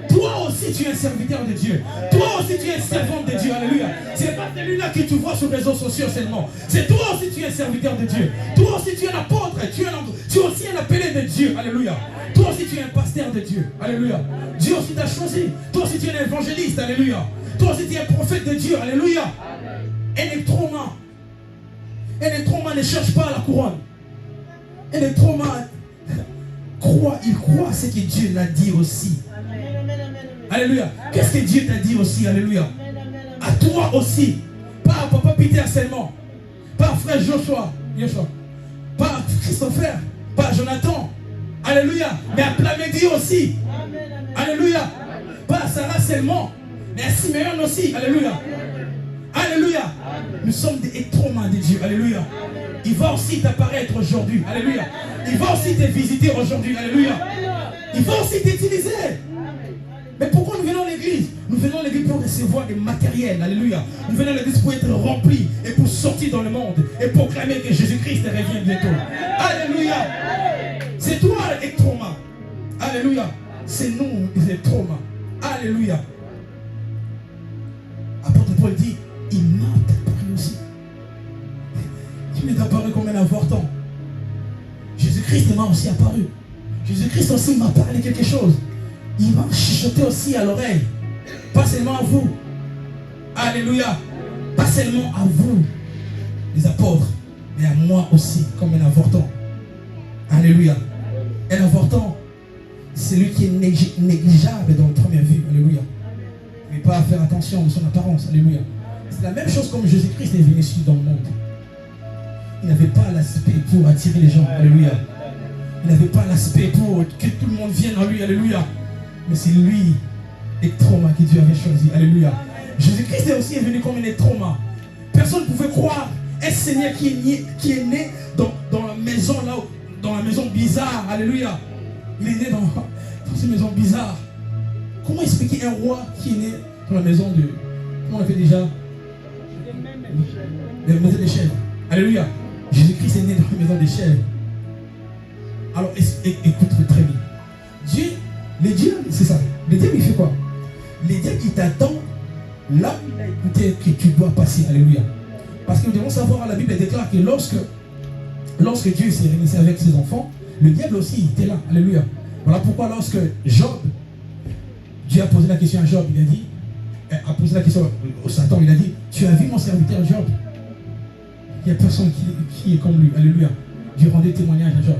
Toi aussi, tu es un serviteur de Dieu. Toi aussi, tu es un servant de Dieu. Alléluia. Ce n'est pas celui-là que tu vois sur les réseaux sociaux seulement. C'est toi aussi, tu es un serviteur de Dieu. Toi aussi, tu es un apôtre. Tu es aussi un appelé de Dieu. Alléluia. Toi aussi, tu es un pasteur de Dieu. Alléluia. Dieu aussi t'a choisi. Toi aussi, tu es un évangéliste. Alléluia. Toi aussi, tu es un prophète de Dieu. Alléluia. Un Ectroma. Un Ectroma ne cherche pas la couronne. Un Ectroma il croit ce que Dieu l'a dit aussi. Alléluia. Qu'est-ce que Dieu t'a dit aussi? Alléluia. À toi aussi. Pas à papa Peter seulement. Pas à frère Joshua. Pas à Christopher. Pas à Jonathan. Alléluia. Mais à Plamedi aussi. Alléluia. Pas à Sarah seulement. Mais à Simeon aussi. Alléluia. Alléluia. Nous sommes des Ectromas de Dieu. Alléluia. Il va aussi t'apparaître aujourd'hui. Alléluia. Il va aussi te visiter aujourd'hui. Alléluia. Il va aussi t'utiliser. Mais pourquoi nous venons à l'église? Nous venons à l'église pour recevoir des matériels. Alléluia. Nous venons à l'église pour être remplis et pour sortir dans le monde et proclamer que Jésus-Christ revient bientôt. Alléluia. C'est toi, Ectroma. Alléluia. C'est nous, les traumas. Alléluia. Apôtre Paul dit, il m'a apparu aussi. Il m'est apparu comme un avorton. Jésus-Christ m'a aussi apparu. Jésus-Christ aussi m'a parlé quelque chose. Il m'a chuchoté aussi à l'oreille. Pas seulement à vous. Alléluia. Pas seulement à vous, les apôtres, mais à moi aussi, comme un avorton. Alléluia. Un avorton, c'est lui qui est négligeable dans le premier vue. Alléluia. Mais pas à faire attention de son apparence. Alléluia. C'est la même chose comme Jésus-Christ est venu ici dans le monde. Il n'avait pas l'aspect pour attirer les gens. Alléluia. Il n'avait pas l'aspect pour que tout le monde vienne à lui. Alléluia. Mais c'est lui, les traumas que Dieu avait choisi. Alléluia. Jésus-Christ est aussi venu comme un trauma. Personne ne pouvait croire un Seigneur qui est né dans la maison là, dans la maison bizarre. Alléluia. Il est né dans cette maison bizarre. Comment expliquer un roi qui est né dans la maison de... Comment on appelle déjà? La maison des chèvres. Alléluia. Jésus-Christ est né dans la maison des chèvres. Alors écoute très bien. Le diable, c'est ça. Le diable il fait quoi? Le diable il t'attend là où il a écouté que tu dois passer. Alléluia. Parce que nous devons savoir, la Bible déclare que lorsque Dieu s'est réuni avec ses enfants, le diable aussi était là. Alléluia. Voilà pourquoi lorsque Job, Dieu a posé la question à Job, il a dit, a posé la question au Satan, il a dit, tu as vu mon serviteur Job? Il n'y a personne qui est comme lui. Alléluia. Dieu rendait témoignage à Job.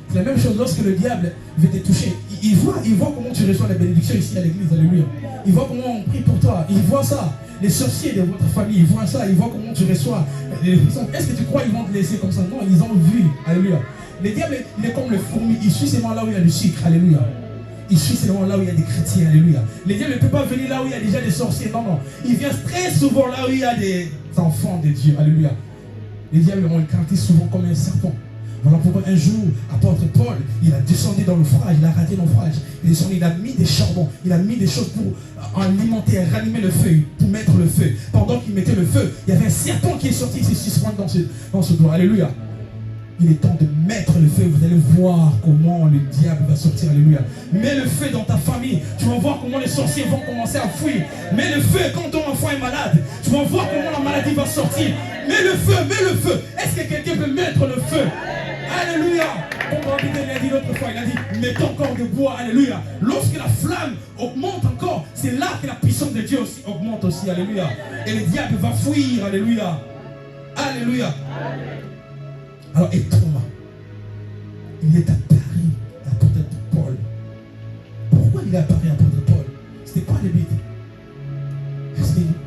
C'est la même chose lorsque le diable veut te toucher. Il voit comment tu reçois la bénédiction ici à l'église. Alléluia. Il voit comment on prie pour toi. Il voit ça. Les sorciers de votre famille, ils voient ça. Ils voient comment tu reçois. Est-ce que tu crois qu'ils vont te laisser comme ça? Non, ils ont vu. Alléluia. Le diable, il est comme le fourmi. Il suit seulement là où il y a du sucre. Alléluia. Il suit seulement là où il y a des chrétiens. Alléluia. Le diable ne peut pas venir là où il y a déjà des sorciers. Non, non. Il vient très souvent là où il y a des enfants de Dieu. Alléluia. Les diables ont écarté souvent comme un serpent. Voilà pourquoi un jour, apôtre Paul, il a descendu dans l'ouvrage, il a raté l'ouvrage. Il a mis des charbons, il a mis des choses pour alimenter, ranimer le feu, pour mettre le feu. Pendant qu'il mettait le feu, il y avait un serpent qui est sorti, il s'est suspendu dans ce doigt. Alléluia. Il est temps de mettre le feu. Vous allez voir comment le diable va sortir. Alléluia. Mets le feu dans ta famille. Tu vas voir comment les sorciers vont commencer à fuir. Mets le feu quand ton enfant est malade. Tu vas voir comment la maladie va sortir. Mets le feu, mets le feu. Est-ce que quelqu'un peut mettre le feu? Alléluia. Comme David l'a dit l'autre fois, il a dit, mets encore de bois. Alléluia. Lorsque la flamme augmente encore, c'est là que la puissance de Dieu aussi augmente aussi. Alléluia. Et le diable va fuir. Alléluia. Alléluia. Alors, et Thomas, il est apparu à l'apôtre Paul. Pourquoi il est apparu à l'apôtre Paul? C'était quoi le but?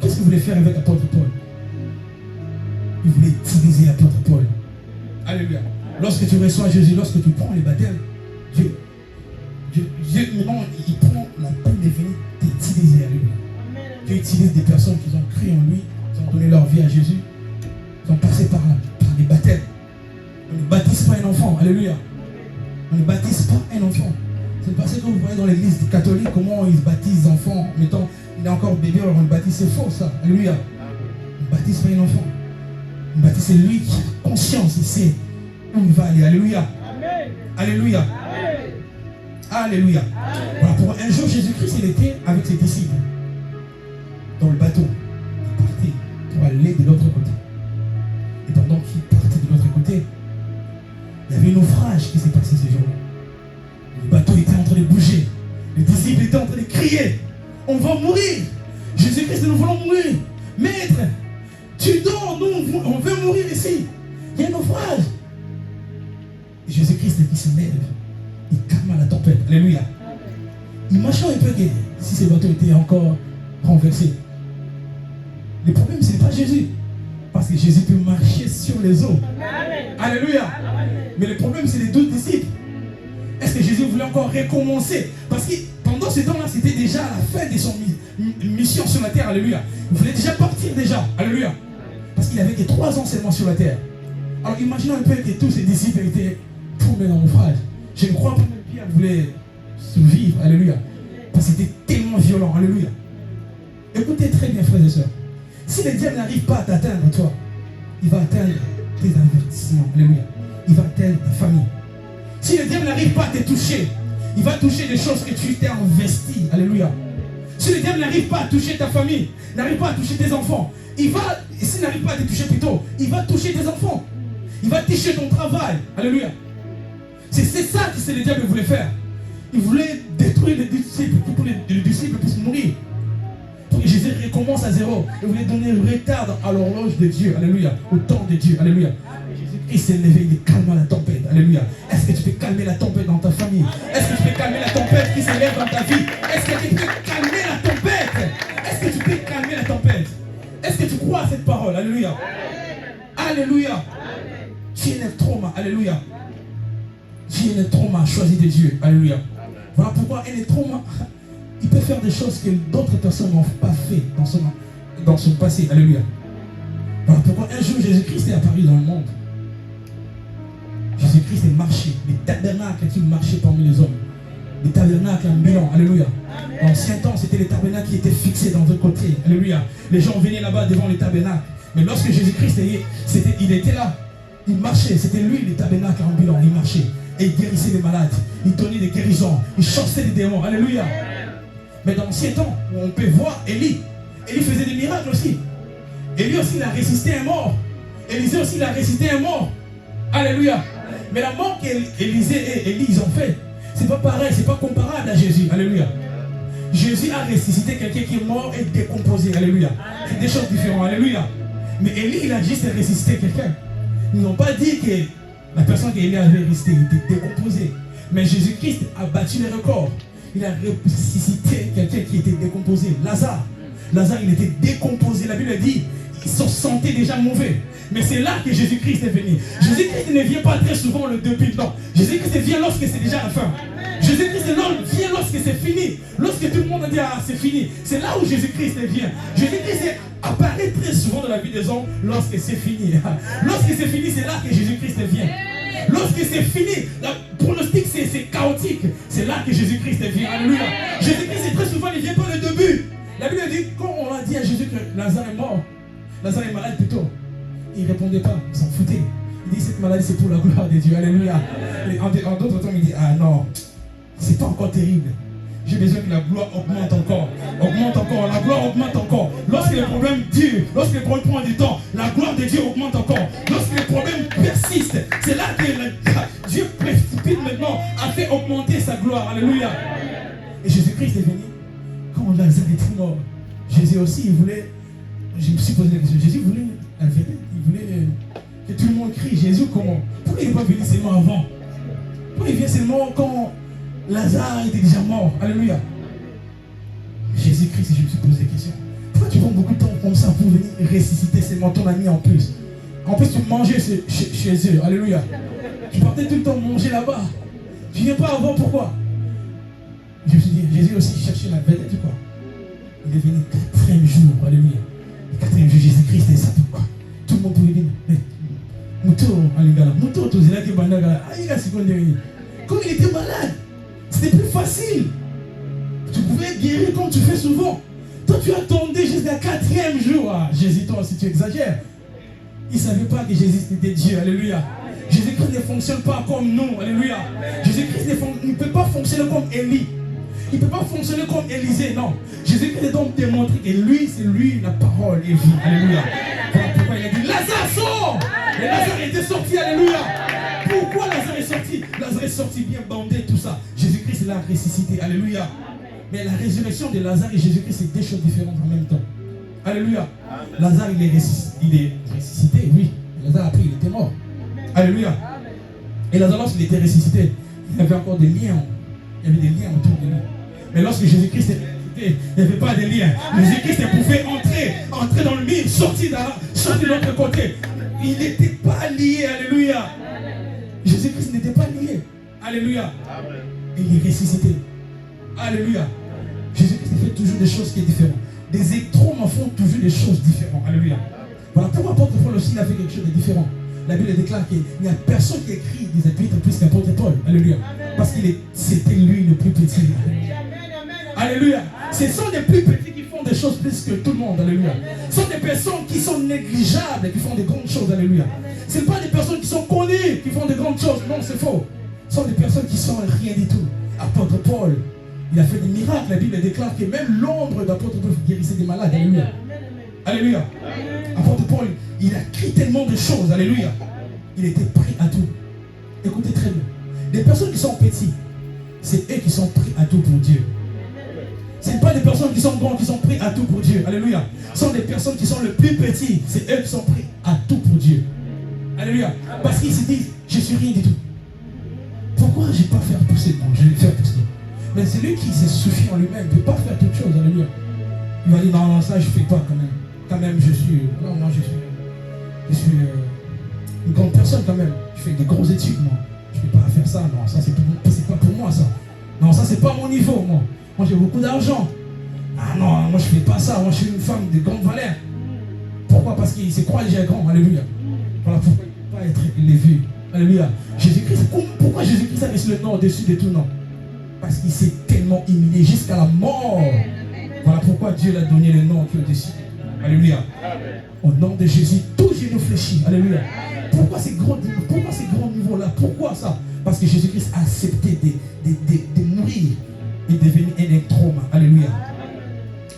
Qu'est-ce qu'il voulait faire avec l'apôtre Paul? Il voulait utiliser l'apôtre Paul. Alléluia. Lorsque tu reçois Jésus, lorsque tu prends les baptêmes, Dieu maintenant, il prend la peine de venir t'utiliser. Alléluia. Dieu utilise des personnes qui ont cru en lui, qui ont donné leur vie à Jésus, qui ont passé par les baptêmes. On ne baptise pas un enfant. Alléluia. On ne baptise pas un enfant. C'est parce que vous voyez dans l'église catholique comment ils baptisent l'enfant. Mettons, il est encore bébé, alors on le baptise. C'est faux ça. Alléluia. On ne baptise pas un enfant. On baptise celui qui a conscience. Il sait où il va aller. Alléluia. Alléluia. Alléluia. Voilà, pour un jour, Jésus-Christ, il était avec ses disciples dans le bateau. Il partait pour aller de l'autre côté. Et pendant qu'il partait de l'autre côté, il y avait un naufrage qui s'est passé ce jour-là. Le bateau était en train de bouger. Les disciples étaient en train de crier. On va mourir. Jésus-Christ, nous voulons mourir. Maître, tu dors, nous, on veut mourir ici. Il y a un naufrage. Et Jésus-Christ, il se lève. Il calme la tempête. Alléluia. Imaginons un peu que si ce bateau était encore renversé. Le problème, ce n'est pas Jésus. Parce que Jésus peut marcher sur les eaux. Amen. Alléluia. Amen. Mais le problème, c'est les 12 disciples. Est-ce que Jésus voulait encore recommencer? Parce que pendant ce temps-là, c'était déjà à la fin de son mission sur la terre. Alléluia. Il voulait déjà partir déjà. Alléluia. Parce qu'il avait que 3 ans seulement sur la terre. Alors imaginons un peu que tous ces disciples étaient tombés dans le naufrage. Je ne crois pas que Pierre voulait survivre. Alléluia. Parce que c'était tellement violent. Alléluia. Écoutez très bien, frères et sœurs. Si le diable n'arrive pas à t'atteindre, toi, il va atteindre tes avertissements. Alléluia. Il va atteindre ta famille. Si le diable n'arrive pas à te toucher, Il va toucher des choses que tu t'es investi. Alléluia. Si le diable n'arrive pas à toucher ta famille, n'arrive pas à toucher tes enfants, s'il n'arrive pas à te toucher plutôt, il va toucher tes enfants. Il va toucher ton travail. Alléluia. C'est ça que le diable voulait faire. Il voulait détruire les disciples, pour que les disciples puissent mourir. Pour que Jésus recommence à zéro. Il voulait donner un retard à l'horloge de Dieu. Alléluia. Au temps de Dieu. Alléluia. Jésus-Christ s'est levé, il calme la tempête. Alléluia. Est-ce que tu peux calmer la tempête dans ta famille? Est-ce que tu peux calmer la tempête qui s'élève dans ta vie? Est-ce que tu peux calmer la tempête? Est-ce que tu peux calmer la tempête? Est-ce que tu crois à cette parole? Alléluia. Alléluia. Tu es un trauma. Alléluia. Tu es un trauma choisi de Dieu. Alléluia. Voilà pourquoi un trauma, il peut faire des choses que d'autres personnes n'ont pas fait dans son passé. Alléluia. Voilà pourquoi un jour Jésus-Christ est apparu dans le monde. Jésus-Christ est marché. Les tabernacles qui marchaient parmi les hommes. Les tabernacles ambulants. Alléluia. En ancien temps, c'était les tabernacles qui étaient fixés dans deux côtés. Alléluia. Les gens venaient là-bas devant les tabernacles. Mais lorsque Jésus-Christ il était là, il marchait. C'était lui, les tabernacles ambulants. Il marchait. Et il guérissait les malades. Il donnait des guérisons. Il chassait les démons. Alléluia. Mais dans l'ancien temps, on peut voir Élie. Élie faisait des miracles aussi. Élie aussi, il a résisté un mort. Élisée aussi, il a résisté un mort. Alléluia. Mais la mort qu'Élisée et Élie ils ont fait, c'est pas pareil, c'est pas comparable à Jésus. Alléluia. Jésus a ressuscité quelqu'un qui est mort et décomposé. Alléluia. C'est des choses différentes. Alléluia. Mais Élie, il a juste ressuscité quelqu'un. Ils n'ont pas dit que la personne qu'Élie avait ressuscité était décomposée. Mais Jésus-Christ a battu les records. Il a ressuscité quelqu'un qui était décomposé. Lazare. Lazare, il était décomposé. La Bible dit, il se sentait déjà mauvais. Mais c'est là que Jésus-Christ est venu. Jésus-Christ ne vient pas très souvent le début. Non. Jésus-Christ vient lorsque c'est déjà la fin. Jésus-Christ vient lorsque c'est fini. Lorsque tout le monde dit, ah, c'est fini. C'est là où Jésus-Christ vient. Jésus-Christ apparaît très souvent dans la vie des hommes lorsque c'est fini. Lorsque c'est fini, c'est là que Jésus-Christ vient. Lorsque c'est fini, le pronostic c'est chaotique. C'est là que Jésus-Christ vient. Alléluia. Jésus-Christ très souvent, il ne vient pas le début. La Bible dit, quand on a dit à Jésus que Lazare est mort, Lazare est malade plutôt, il ne répondait pas, il s'en foutait. Il dit, cette maladie c'est pour la gloire de Dieu. Alléluia. Et en d'autres temps, il dit, ah non, c'est pas encore terrible. J'ai besoin que la gloire augmente encore. Augmente encore, la gloire augmente encore. Lorsque les problèmes durent, lorsque les problèmes prennent du temps, la gloire de Dieu augmente encore. Lorsque les problèmes persistent, c'est là que Dieu précipite maintenant à faire augmenter sa gloire. Alléluia. Et Jésus-Christ est venu. Quand Lazare était mort, Jésus aussi, il voulait, je me suis posé la question, Jésus voulait la vérité, il voulait que tout le monde crie, Jésus comment? Pourquoi il n'est pas venu seulement avant? Pourquoi il vient seulement quand Lazare était déjà mort? Alléluia. Jésus-Christ, je me suis posé la question, pourquoi tu prends beaucoup de temps comme ça pour venir ressusciter seulement ton ami en plus? En plus, tu mangeais chez eux, alléluia. Tu partais tout le temps manger là-bas. Tu ne viens pas avant, pourquoi? Je me suis dit, Jésus aussi cherchait la vedette, quoi. Il est venu le 4e jour, alléluia. Le 4e jour, Jésus-Christ est ça, pourquoi? Tout le monde pouvait venir. Mais, quand il était malade, c'était plus facile. Tu pouvais guérir comme tu fais souvent. Toi, tu attendais jusqu'à 4e jour. Ah, Jésus, toi aussi, tu exagères. Il ne savait pas que Jésus était Dieu, alléluia. Jésus-Christ ne fonctionne pas comme nous, alléluia. Jésus-Christ ne peut pas fonctionner comme Élie. Il ne peut pas fonctionner comme Élisée, non. Jésus-Christ est donc démontré que lui, c'est lui la parole et vie. Alléluia. Voilà pourquoi il a dit, Lazare sort. Et Lazare était sorti, alléluia. Pourquoi Lazare est sorti? Lazare est sorti bien bandé, tout ça. Jésus-Christ l'a ressuscité, alléluia. Mais la résurrection de Lazare et Jésus-Christ, c'est deux choses différentes en même temps. Alléluia. Lazare, il est ressuscité, oui. Lazare, après, il était mort. Alléluia. Et Lazare, lorsqu'il était ressuscité, il y avait encore des liens. Il y avait des liens autour de lui. Mais lorsque Jésus-Christ est ressuscité, il n'y avait pas de liens. Jésus-Christ pouvait entrer dans le mur, sortir de l'autre côté. Il n'était pas lié, alléluia. Jésus-Christ n'était pas lié. Alléluia. Et il est ressuscité. Alléluia. Jésus-Christ fait toujours des choses qui sont différentes. Des électrons font toujours des choses différentes. Alléluia. Voilà, pour l'apôtre Paul aussi, il a fait quelque chose de différent. La Bible déclare qu'il n'y a personne qui écrit des épîtres plus qu'apôtre Paul. Alléluia. Parce que c'était lui le plus petit. Alléluia. Ce sont les plus petits qui font des choses plus que tout le monde. Alléluia. Ce sont des personnes qui sont négligeables et qui font des grandes choses. Alléluia. Ce ne sont pas des personnes qui sont connues qui font des grandes choses. Non, c'est faux. Ce sont des personnes qui sont rien du tout. Apôtre Paul, il a fait des miracles. La Bible déclare que même l'ombre d'apôtre Paul guérissait des malades. Alléluia. Alléluia. Apôtre Paul, il a écrit tellement de choses. Alléluia. Il était prêt à tout. Écoutez très bien. Les personnes qui sont petites, c'est eux qui sont prêts à tout pour Dieu. Ce n'est pas des personnes qui sont grandes qui sont prêts à tout pour Dieu. Alléluia. Ce sont des personnes qui sont les plus petites. C'est eux qui sont prêts à tout pour Dieu. Alléluia. Parce qu'ils se disent, je suis rien du tout. Pourquoi je ne vais pas faire pousser? Non, je vais faire pousser. Mais celui qui se suffit en lui-même ne peut pas faire toute chose. Alléluia. Il va dire, non, ça je ne fais pas quand même. Quand même, je suis... Non, moi je suis une grande personne quand même. Je fais des grosses études, moi. Je ne peux pas faire ça. Non, ça c'est pas pour moi, ça. Non, ça c'est pas mon niveau, moi. Moi j'ai beaucoup d'argent. Ah non, moi je ne fais pas ça. Moi je suis une femme de grande valeur. Pourquoi? Parce qu'il se croit déjà grand. Alléluia. Voilà pourquoi il ne peut pas être élevé. Alléluia. Jésus-Christ, pourquoi Jésus-Christ a reçu le nom au-dessus de tout nom? Parce qu'il s'est tellement humilié jusqu'à la mort. Voilà pourquoi Dieu l'a donné le nom qui est au-dessus. Alléluia. Au nom de Jésus, tout genou fléchit. Alléluia. Pourquoi ces grands niveaux-là? Pourquoi ça? Parce que Jésus-Christ a accepté de mourir et de devenir un électrome. Alléluia.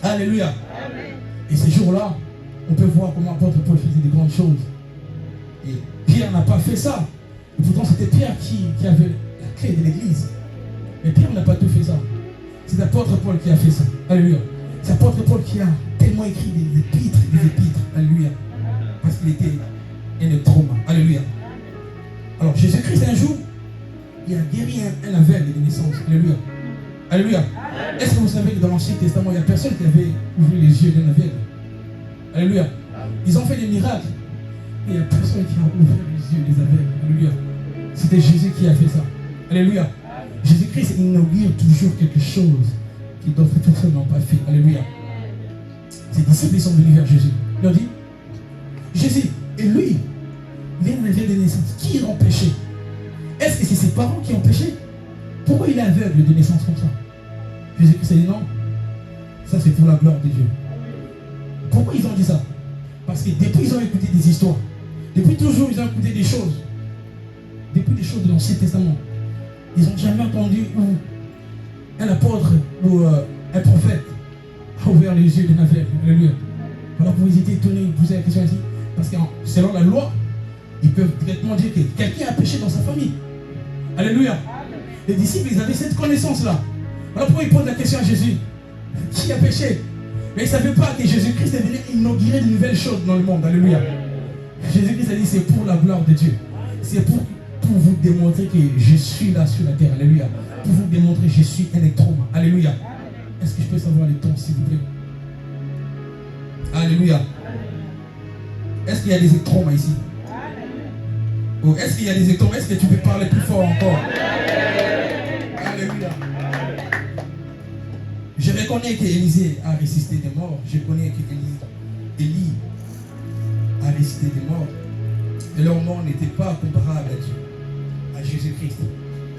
Alléluia. Et ces jours-là, on peut voir comment l'apôtre Paul faisait de grandes choses. Et Pierre n'a pas fait ça. Et pourtant, c'était Pierre qui avait la clé de l'église. Mais Pierre n'a pas tout fait ça. C'est l'apôtre Paul qui a fait ça. Alléluia. C'est l'apôtre Paul qui a tellement écrit des épîtres. Alléluia. Parce qu'il était un électrome. Alléluia. Alors, Jésus-Christ, un jour, il a guéri un aveugle de naissance. Alléluia. Alléluia. Est-ce que vous savez que dans l'Ancien Testament, il n'y a personne qui avait ouvert les yeux d'un aveugle? Alléluia. Ils ont fait des miracles. Et il n'y a personne qui a ouvert les yeux des aveugles. Alléluia. C'était Jésus qui a fait ça. Alléluia. Jésus-Christ inaugure toujours quelque chose que d'autres personnes n'ont pas fait. Alléluia. Ses disciples sont venus vers Jésus. Ils leur dit, Jésus, et lui, il est un aveugle de naissance. Qui l'a empêché? Est-ce que c'est ses parents qui ont péché? Pourquoi il est aveugle de naissance comme ça? Jésus-Christ a dit non. Ça c'est pour la gloire de Dieu. Pourquoi ils ont dit ça? Parce que depuis ils ont écouté des histoires. Depuis toujours ils ont écouté des choses. Depuis des choses de l'Ancien Testament. Ils n'ont jamais entendu où un apôtre ou un prophète a ouvert les yeux d'un aveugle. Alléluia. Voilà pourquoi ils étaient étonnés, ils posaient la question ici. Parce que selon la loi, ils peuvent directement dire que quelqu'un a péché dans sa famille. Alléluia. Les disciples, ils avaient cette connaissance-là. Voilà pourquoi ils posent la question à Jésus. Qui a péché? Mais ils ne savaient pas que Jésus-Christ est venu inaugurer de nouvelles choses dans le monde. Alléluia. Jésus-Christ a dit, c'est pour la gloire de Dieu. C'est pour vous démontrer que je suis là sur la terre. Alléluia. Pour vous démontrer que je suis un électrome. Alléluia. Est-ce que je peux savoir les temps, s'il vous plaît? Alléluia. Est-ce qu'il y a des électromes ici? Oh, est-ce qu'il y a des électromes? Est-ce que tu peux parler plus fort encore? Alléluia. Je reconnais qu'Élisée a ressuscité des morts. Je connais qu'Élie a ressuscité des morts. Et leur mort n'était pas comparable à Dieu, à Jésus-Christ.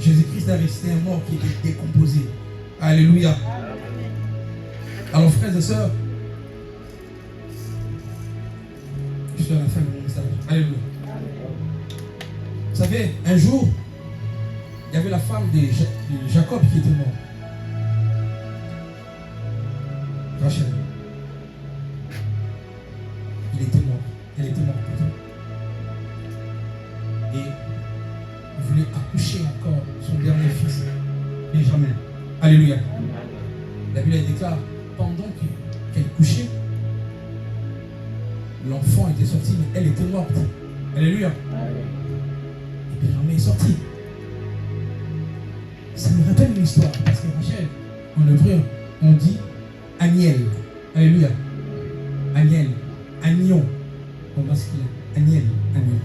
Jésus-Christ a ressuscité un mort qui était décomposé. Alléluia. Alors frères et sœurs, je suis à la fin de mon message. Alléluia. Vous savez, un jour, il y avait la femme de Jacob qui était morte. Rachel. Il était mort. Elle était morte. Et il voulait accoucher encore son dernier fils, Benjamin. Alléluia. La Bible déclare, pendant qu'elle couchait, l'enfant était sorti, mais elle était morte. Alléluia. Et Benjamin est sorti. Ça me rappelle une histoire, parce que Rachel, en hébreu, on dit Aniel. Alléluia. Aniel. Agnon. Au masculin. Aniel. Agnon.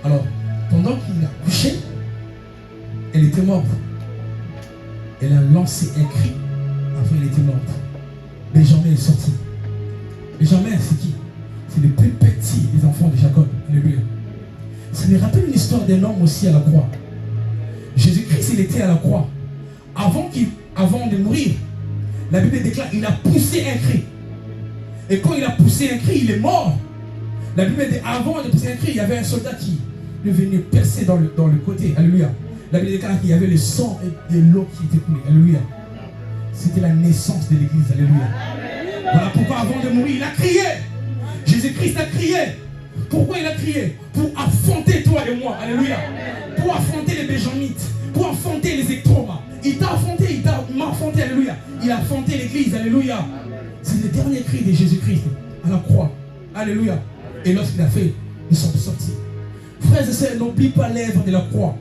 Alors, pendant qu'il a couché, elle était morte. Elle a lancé un cri. Après, elle était morte. Benjamin est sorti. Benjamin, c'est qui? C'est le plus petit des enfants de Jacob. Alléluia. Ça me rappelle une histoire d'un homme aussi à la croix. Jésus-Christ, il était à la croix. Avant de mourir, la Bible déclare qu'il a poussé un cri. Et quand il a poussé un cri, il est mort. La Bible dit, avant de pousser un cri, il y avait un soldat est venu percer dans le côté. Alléluia. La Bible déclare qu'il y avait le sang et de l'eau qui était coulée. Alléluia. C'était la naissance de l'église. Alléluia. Voilà pourquoi avant de mourir, il a crié. Jésus-Christ a crié. Pourquoi il a crié? Pour affronter toi et moi. Alléluia. Pour affronter les béjamites. Pour affronter les ectromas. Il t'a affronté, m'a affronté. Alléluia. Il a affronté l'église. Alléluia. C'est le dernier cri de Jésus-Christ à la croix. Alléluia. Et lorsqu'il a fait, nous sommes sortis. Frères et sœurs, n'oublie pas l'œuvre de la croix.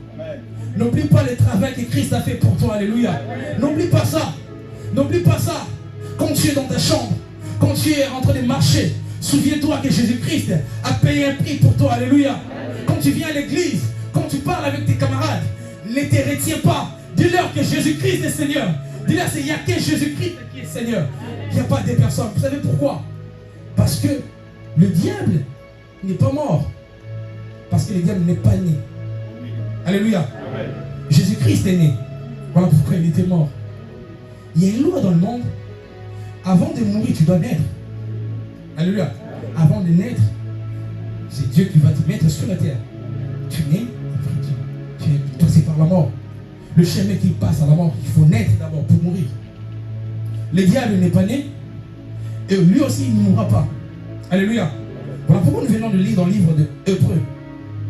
N'oublie pas le travail que Christ a fait pour toi. Alléluia. N'oublie pas ça. N'oublie pas ça. Quand tu es dans ta chambre, quand tu es en train de marcher, souviens-toi que Jésus-Christ a payé un prix pour toi. Alléluia. Quand tu viens à l'église, quand tu parles avec tes camarades, ne te retiens pas. Dis-leur que Jésus-Christ est Seigneur. Dis-leur qu'il n'y a que Jésus-Christ qui est Seigneur. Il n'y a pas des personnes. Vous savez pourquoi? Parce que le diable n'est pas mort. Parce que le diable n'est pas né. Alléluia. Jésus-Christ est né. Voilà pourquoi il était mort. Il y a une loi dans le monde. Avant de mourir, tu dois naître. Alléluia. Avant de naître, c'est Dieu qui va te mettre sur la terre. Tu nais, tu es passé par la mort. Le chemin qui passe à la mort, il faut naître d'abord pour mourir. Le diable n'est pas né. Et lui aussi, il ne mourra pas. Alléluia. Voilà pourquoi nous venons de lire dans le livre de Hébreux,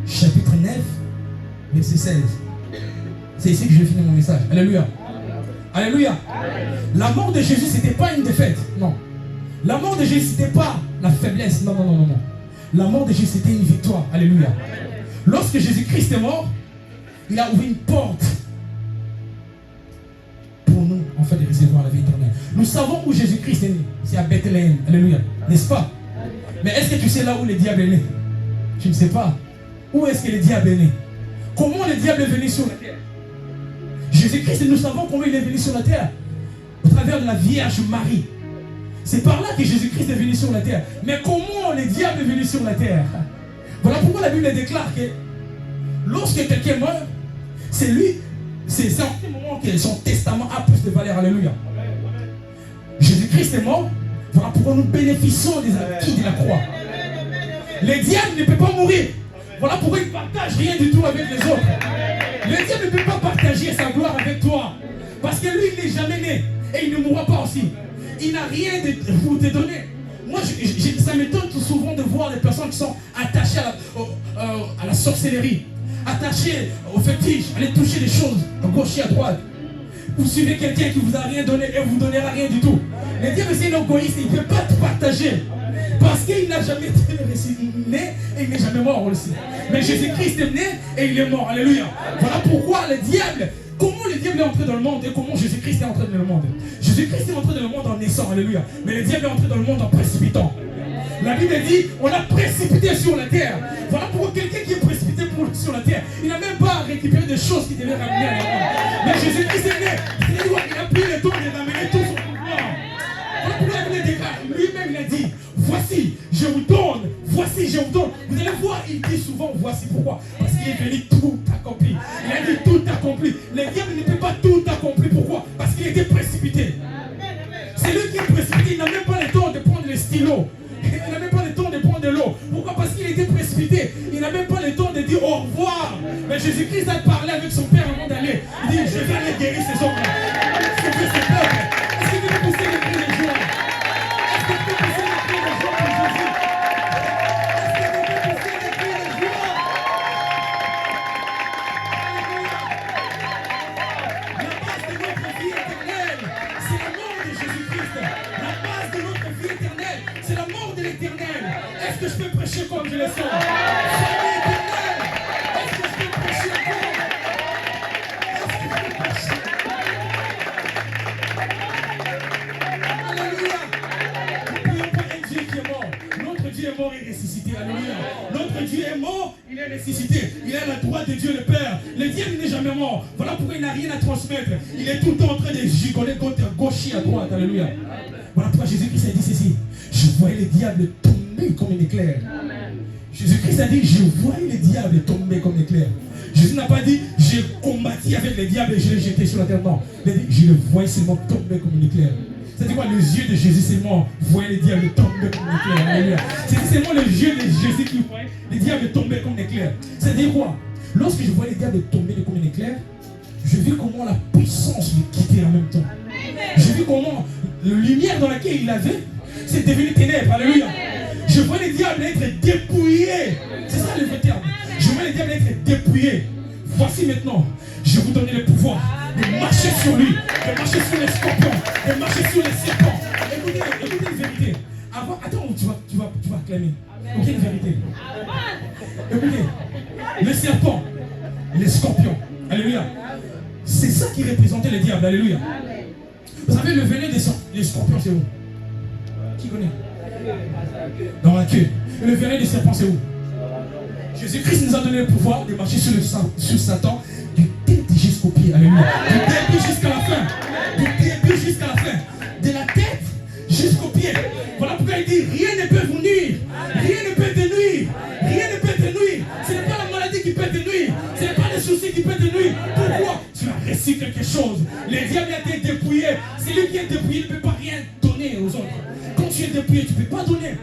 chapitre 9, verset 16. C'est ici que je vais finir mon message. Alléluia. Alléluia. La mort de Jésus, ce n'était pas une défaite. Non. La mort de Jésus, ce n'était pas la faiblesse. Non, non, non, non, non. La mort de Jésus, c'était une victoire. Alléluia. Lorsque Jésus-Christ est mort, il a ouvert une porte pour nous, en fait, de recevoir la vie éternelle. Nous savons où Jésus-Christ est né. C'est à Bethléem. Alléluia. N'est-ce pas? Mais est-ce que tu sais là où le diable est né? Tu ne sais pas. Où est-ce que le diable est né? Comment le diable est venu sur la terre? Jésus-Christ, nous savons comment il est venu sur la terre. Au travers de la Vierge Marie. C'est par là que Jésus-Christ est venu sur la terre. Mais comment le diable est venu sur la terre? Voilà pourquoi la Bible déclare que lorsque quelqu'un meurt, c'est lui, c'est en ce moment que son testament a plus de valeur. Alléluia. Jésus-Christ est mort. Voilà pourquoi nous bénéficions des acquis de la croix. Le diable ne peut pas mourir. Voilà pourquoi il ne partage rien du tout avec les autres. Le diable ne peut pas partager sa gloire avec toi. Parce que lui, il n'est jamais né. Et il ne mourra pas aussi. Il n'a rien pour te donner. Moi, ça m'étonne tout souvent de voir des personnes qui sont attachées à la sorcellerie, attachées au fétiche, à aller toucher les choses à gauche et à droite. Vous suivez quelqu'un qui vous a rien donné et vous ne donnera rien du tout. Le diable, c'est un égoïste, il ne peut pas te partager. Parce qu'il n'a jamais été né et il n'est jamais mort aussi. Mais Jésus-Christ est né et il est mort. Alléluia. Voilà pourquoi le diable, comment le diable est entré dans le monde et comment Jésus-Christ est entré dans le monde. Jésus-Christ est entré dans le monde en naissant. Alléluia. Mais le diable est entré dans le monde en précipitant. La Bible dit, on l'a précipité sur la terre. Voilà pourquoi quelqu'un qui est précipité sur la terre, il n'a même pas récupéré des choses qui devaient ramener à la terre. Mais Jésus-Christ est né. Il a pris le temps de ramener tout son pouvoir. Voilà pourquoi la Bible déclare, lui-même il a dit, voici, je vous donne, voici, je vous donne. Vous allez voir, il dit souvent, voici pourquoi. Parce qu'il est venu tout accompli. Il a dit tout accompli. Le diable ne peut pas tout accomplir. Pourquoi? Parce qu'il était précipité. C'est lui qui est précipité. Il n'a même pas le temps de prendre le stylo. Il n'a même pas le temps de prendre de l'eau. Pourquoi? Parce qu'il était précipité. Il n'a même pas le temps de dire au revoir. Mais Jésus-Christ a parlé avec son Père avant d'aller. Il dit, je vais aller guérir ces hommes-là. Sauver ce peuple. Est-ce que vous pouvez pousser les cris de joie? Est-ce que vous pouvez pousser les cris de joie pour Jésus? Est-ce que vous pouvez pousser les cris de joie? La base de notre vie éternelle, c'est la mort de Jésus-Christ. La base de notre vie éternelle, c'est la mort de l'éternel. Est-ce que je peux prêcher comme je le sens? Famille éternelle. Est-ce que je peux prêcher encore? Est-ce que je peux prêcher? Alléluia. Nous prions pour un Dieu qui est mort. Notre Dieu est mort et ressuscité. Alléluia. Notre Dieu est mort, il est ressuscité. Il est à la droite de Dieu le Père. Le diable n'est jamais mort. Voilà pourquoi il n'a rien à transmettre. Il est tout le temps en train de gigoler à gauche et à droite. Alléluia. Voilà pourquoi Jésus-Christ a dit ceci. Je voyais le diable tomber comme un éclair. Jésus-Christ a dit, je voyais le diable tomber comme un éclair. Jésus n'a pas dit, j'ai combattu avec le diable et je l'ai jeté sur la terre. Non. Il a dit, je le voyais seulement tomber comme un éclair. C'est quoi? Les yeux de Jésus seulement voyaient les diables tomber comme des éclairs. Alléluia. C'est seulement les yeux de Jésus qui voyaient les diables tomber comme des éclairs. C'est-à-dire quoi? Lorsque je voyais les diables tomber comme un éclair, je vis comment la puissance le quittait en même temps. Je vis comment la lumière dans laquelle il avait, c'est devenu ténèbres. Alléluia. Je vois les diables être dépouillés. C'est ça le vrai terme. Je vois les diables être dépouillés. Voici maintenant, je vous donne le pouvoir de marcher sur lui, de marcher sur les scorpions, de marcher sur les serpents. Écoutez une vérité. Avant, attends, tu vas acclamer. Ok, une vérité. Écoutez, les serpents, les scorpions. Alléluia. C'est ça qui représentait les diables. Alléluia. Vous savez, le venin des scorpions, c'est où? Qui connaît? Dans la queue. Et le venin des serpents, c'est où? Jésus-Christ nous a donné le pouvoir de marcher sur Satan du début jusqu'au pied. Alléluia. Du début jusqu'à la fin. Du début jusqu'à la fin. De la tête jusqu'au pied. Voilà pourquoi il dit rien ne peut vous nuire. Rien ne peut te nuire. Rien ne peut te nuire. Ce n'est pas la maladie qui peut te nuire. Ce n'est pas les soucis qui peuvent te nuire. Pourquoi? Tu as reçu quelque chose. Le diable a été dépouillé. Celui qui est dépouillé ne peut pas rien donner aux autres. Quand tu es dépouillé, tu ne peux pas donner.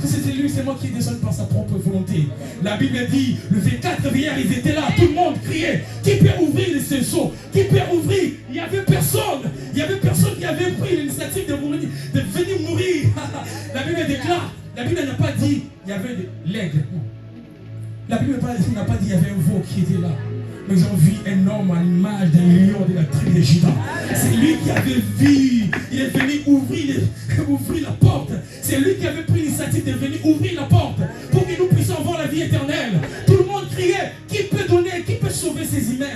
C'est lui, c'est moi qui descends par sa propre volonté. La Bible dit, le 24 hier, ils étaient là, tout le monde criait. Qui peut ouvrir les cerceaux? Qui peut ouvrir? Il n'y avait personne. Il n'y avait personne qui avait pris l'initiative de venir mourir. La Bible déclare, la Bible n'a pas dit, il y avait de l'aigle. La Bible n'a pas dit, il y avait un veau qui était là. Mais ils ont vu un homme à l'image d'un lion de la tribu de Juda. C'est lui qui avait vu. Il est venu ouvrir la porte. C'est lui qui avait pris l'initiative de venir ouvrir la porte pour que nous puissions avoir la vie éternelle. Tout le monde criait, qui peut donner, qui peut sauver ces humains?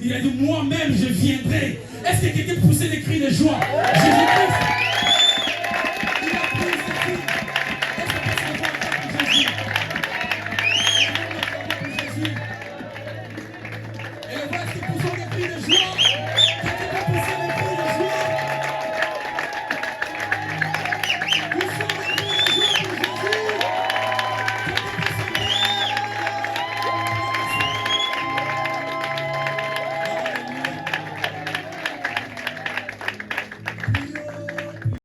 Il a dit, moi-même je viendrai. Est-ce que quelqu'un poussait des cris de joie? Jésus-Christ